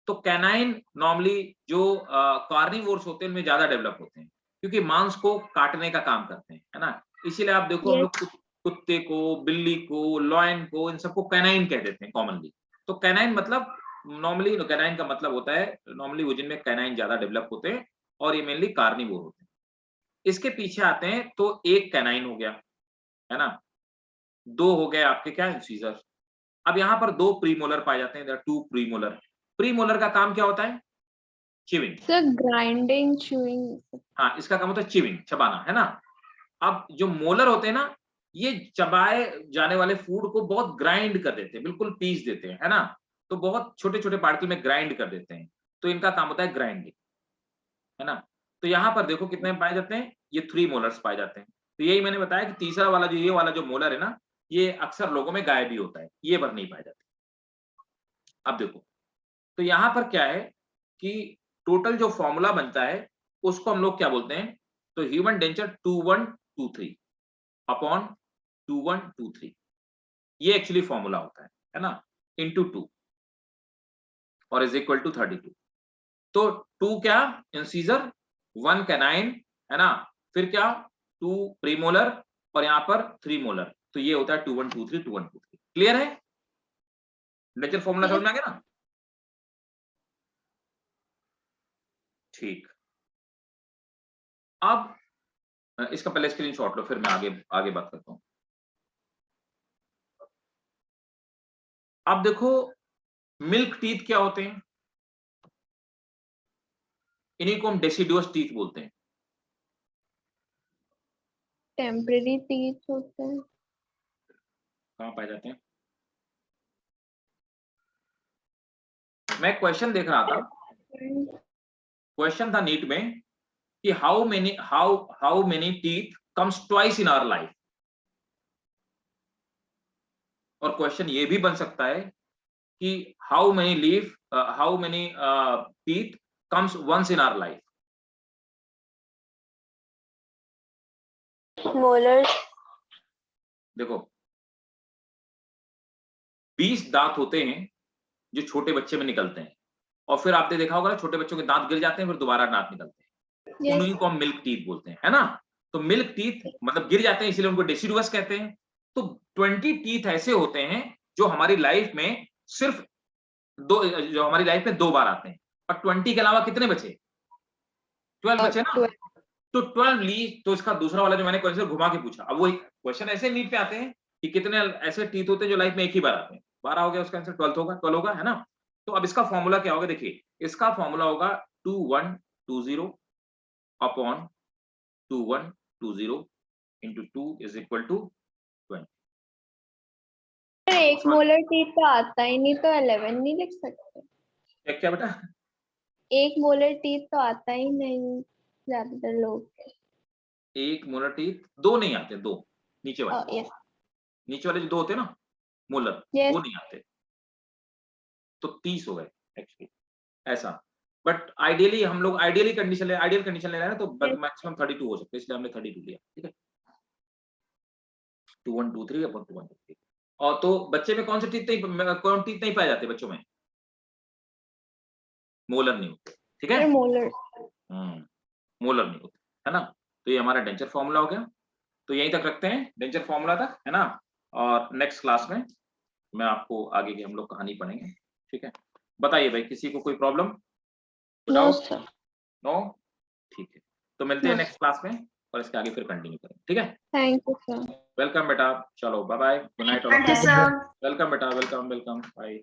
तो कैनाइन नॉर्मली जो कार्निवोर्स होते हैं उनमें ज्यादा डेवलप होते हैं, क्योंकि मांस को काटने का काम करते हैं, है ना। इसीलिए आप देखो हम Yes. लोग कुत्ते को, बिल्ली को, लॉयन को, इन सबको कैनाइन कह देते हैं कॉमनली। तो कैनाइन मतलब नॉर्मली कैनाइन का मतलब होता है नॉर्मली वो जिनमें कैनाइन ज्यादा डेवलप होते हैं और ये मेनली कार्निवोर होते हैं। इसके पीछे आते हैं तो एक कैनाइन हो गया, है ना, दो हो गए आपके क्या इंसीजर। अब यहाँ पर दो प्रीमोलर पाए जाते हैं, टू प्रीमोलर। प्रीमोलर का काम क्या होता है? चिविंग। Sir grinding, chewing. हाँ, इसका काम होता है चिविंग, चबाना, है ना। अब जो मोलर होते हैं ना, ये चबाए जाने वाले फूड को बहुत ग्राइंड कर देते हैं, बिल्कुल पीस देते हैं, है ना। तो बहुत छोटे छोटे पार्टिकल में ग्राइंड कर देते हैं, तो इनका काम होता है ग्राइंडिंग, है ना। तो यहाँ पर देखो कितने पाए जाते हैं, ये 3 मोलर्स पाए जाते हैं। तो यही मैंने बताया कि तीसरा वाला जो ये वाला जो मोलर है ना, ये अक्सर लोगों में गायब ही होता है, ये बार नहीं पाए जाते। अब देखो, तो यहाँ पर क्या है कि टोटल जो फॉर्मूला बनता है उसको हम लोग क्या बोलते हैं, तो ह्यूमन डेंचर 2123 अपॉन 2123, ये एक्चुअली फॉर्मूला होता है ना, इंटू 2 और इज इक्वल टू 32। तो 2 क्या इंसीजर, 1 कैनाइन, है ना, फिर क्या 2 प्रीमोलर और यहाँ पर 3 मोलर, तो ये होता है 2123 2123। क्लियर है? डेंचर फॉर्मूला समझ में आ गया ना? ठीक। अब इसका पहले स्क्रीनशॉट लो, फिर मैं आगे बात करता हूं। अब देखो मिल्क टीथ क्या होते हैं, इन्हीं को हम डेसिडुअस टीथ बोलते हैं। टेम्पररी टीथ होते हैं। कहां पाए जाते हैं? मैं क्वेश्चन देख रहा था, क्वेश्चन था नीट में कि how many teeth comes twice in our life. और क्वेश्चन ये भी बन सकता है कि how many teeth comes once in our life. Molars. देखो 20 दांत होते हैं जो छोटे बच्चे में निकलते हैं, और फिर आपने देखा होगा ना छोटे बच्चों के दांत गिर जाते हैं फिर दोबारा दांत निकलते हैं, उन्हीं को हम मिल्क टीथ बोलते हैं, है ना। तो मिल्क टीथ मतलब गिर जाते हैं इसलिए उनको डेसिडुअस कहते हैं। तो 20 टीथ ऐसे होते हैं जो हमारी लाइफ में सिर्फ जो हमारी लाइफ में 2 बार आते हैं, और 20 के अलावा कितने बचे? 12 बचे ना। तो 12 ली, तो इसका दूसरा वाला जो मैंने क्वेश्चन घुमा के पूछा, अब वो क्वेश्चन ऐसे नीट पे आते हैं कि कितने ऐसे टीथ होते हैं जो लाइफ में एक ही बार आते हैं। 12 हो गया, उसका आंसर 12 होगा, है ना। तो अब इसका फॉर्मूला क्या होगा, देखिए इसका फॉर्मूला होगा 2120 upon 2120 into 2 is equal to 20। एक मोलर टीथ तो आता ही नहीं, तो 11 नहीं लिख सकते? क्या बेटा? एक मोलर टीथ तो आता ही नहीं ज्यादातर लोग। एक मोलर टीथ 2 नहीं आते, 2 नीचे वाले, यस नीचे वाले जो 2 होते हैं ना मोलर, यस। वो नहीं आते, तो 30 हो गए एक्चुअली ऐसा। बट आइडियली हम लोग आइडियल कंडीशन ले रहे हैं तो मैक्सिमम 32 हो सकते हैं, इसलिए हमने 32 लिया, ठीक है। 2123 अपॉन 2123। और तो बच्चे में कौन टीथ नहीं पाए जाते बच्चों में? मोलर नहीं होते, ठीक है। मोलर। मोलर नहीं होते, है ना। तो ये हमारा डेंचर फॉर्मूला हो गया। तो यहीं तक रखते हैं डेंचर फॉर्मूला तक, है ना। और नेक्स्ट क्लास में मैं आपको आगे की हम लोग कहानी पढ़ेंगे, ठीक है। बताइए भाई, किसी को कोई प्रॉब्लम? No sir. नो, ठीक है। तो मिलते हैं नेक्स्ट क्लास में और इसके आगे फिर कंटिन्यू करेंगे, ठीक है। Thank you sir. वेलकम बेटा, चलो bye bye, good night. Thank you sir. Welcome बेटा, वेलकम, बाय।